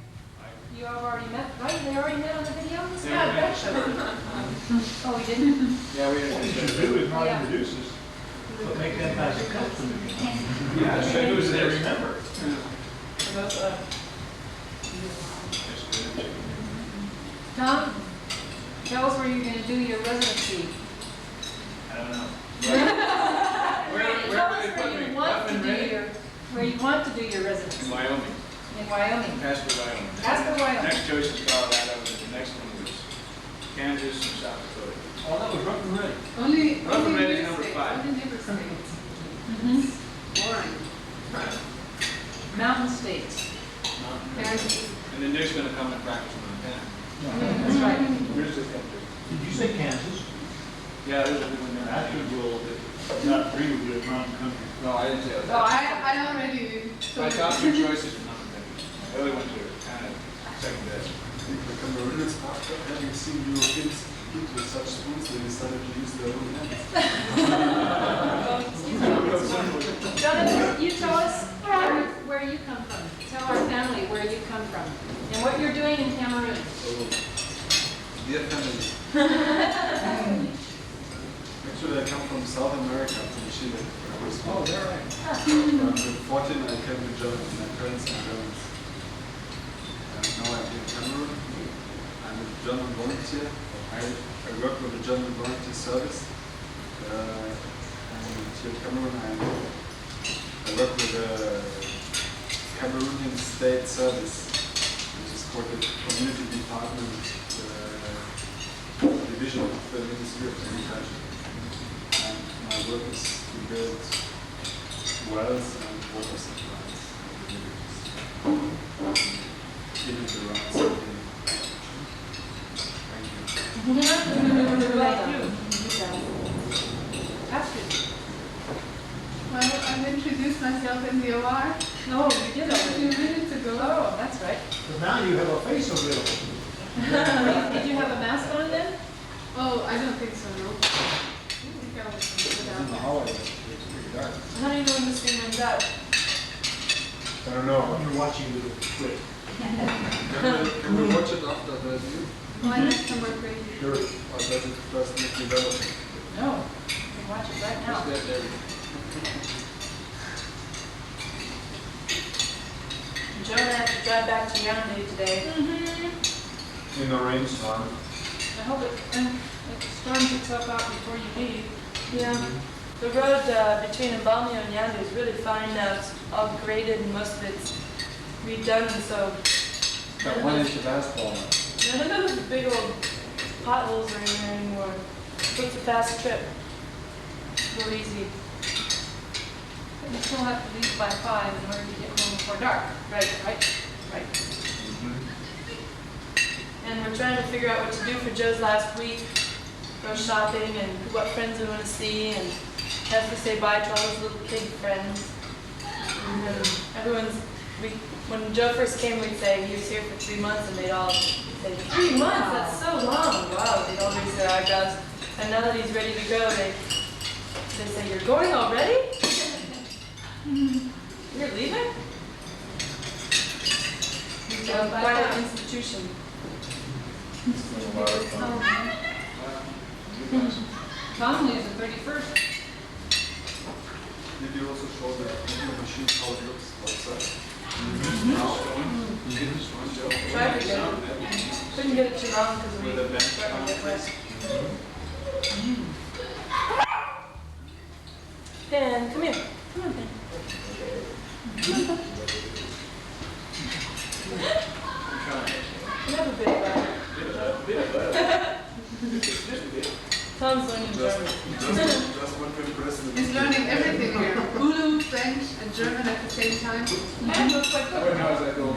You have already met, right? They already met on the video? yeah, gotcha. Oh, we didn't? Yeah, we What you should do is not Yeah. introduce us, but make them pass a custom. Yeah, Should do is they remember. Tom, tell us where you're going to do your residency. I don't know. Tell us where you want to do your residency. In Wyoming. In Wyoming. Casper, Wyoming. Casper, Wyoming. Next choice is Colorado, and the next one was Kansas and South Dakota. Oh, that was rough and ready. Only Rough and ready is neighbor number states, 5. only neighbor states. Boring. Mountain states. Kansas. And then Nick's gonna come and practice in Montana. That's right. Where's the country? Did you say Kansas? Yeah, there's a good one there. Actually, will not agree with you at mountain country. No, I didn't say So that. I already My told top you. 2 choices are mountain country. The other ones are kind of second best. The Camerooners, after having seen Europeans eat with such spoons, they decided to use their own hands. Jonathan, you tell us where you come from. Tell our family where you come from and what you're doing in Cameroon. Dear family. Actually, I come from South America, from Chile. Oh, they're right. When I was 14, I came to Germany. My parents are Germans. And now I'm in Cameroon. I'm a German volunteer. I work with the German volunteer service. And here in Cameroon, I work with the Cameroonian State Service, which is called the Community Department Division of the Ministry of Agriculture. And my work is to build wells and water supplies in and around Spain. Thank you. That's good. Well, I've introduced myself in the OR Oh, you did a already. few minutes ago. Oh, that's right. But now you have a face available. Did you have a mask on then? Oh, I don't think so, no. I think I was In the without. hallway, it's pretty dark. How do you know when this thing runs out? I don't know. You're watching the clip. Can we watch it after the view? Why not somewhere crazy? Sure. Or does it just need development? No, you can watch it right now. Just there. Joe and I have to drive back to Yaoundé today. In a rainstorm. I hope it storms itself out before you leave. Yeah. The road between Mbamio and Yaoundé is really fine now. It's all graded and most of it's redone, so Got 1 inch of asphalt. none of those big old potholes are in there anymore. So it's a fast trip. Real easy. But you still have to leave by 5 in order to get home before dark. Right. And we're trying to figure out what to do for Joe's last week. Go shopping and what friends we want to see, and has to say bye to all his little kid friends. And then when Joe first came, we'd say he was here for 3 months, and they'd all say, 3 months? That's so long. Wow, they'd all raise their eyebrows. And now that he's ready to go, they say, you're going already? You're leaving? He's quite an institution. Commonly is the 31st. Did you also show the machine how it looks outside? Tried to get it. Couldn't get it too long because we were starting to get wet. Ben, come here. Come on, Ben. Come on, Ben. Have a bit of that. Tom's learning German. Just one good person. He's learning everything here. Ulu, French, and German at the same time. And looks like Right now, as I go.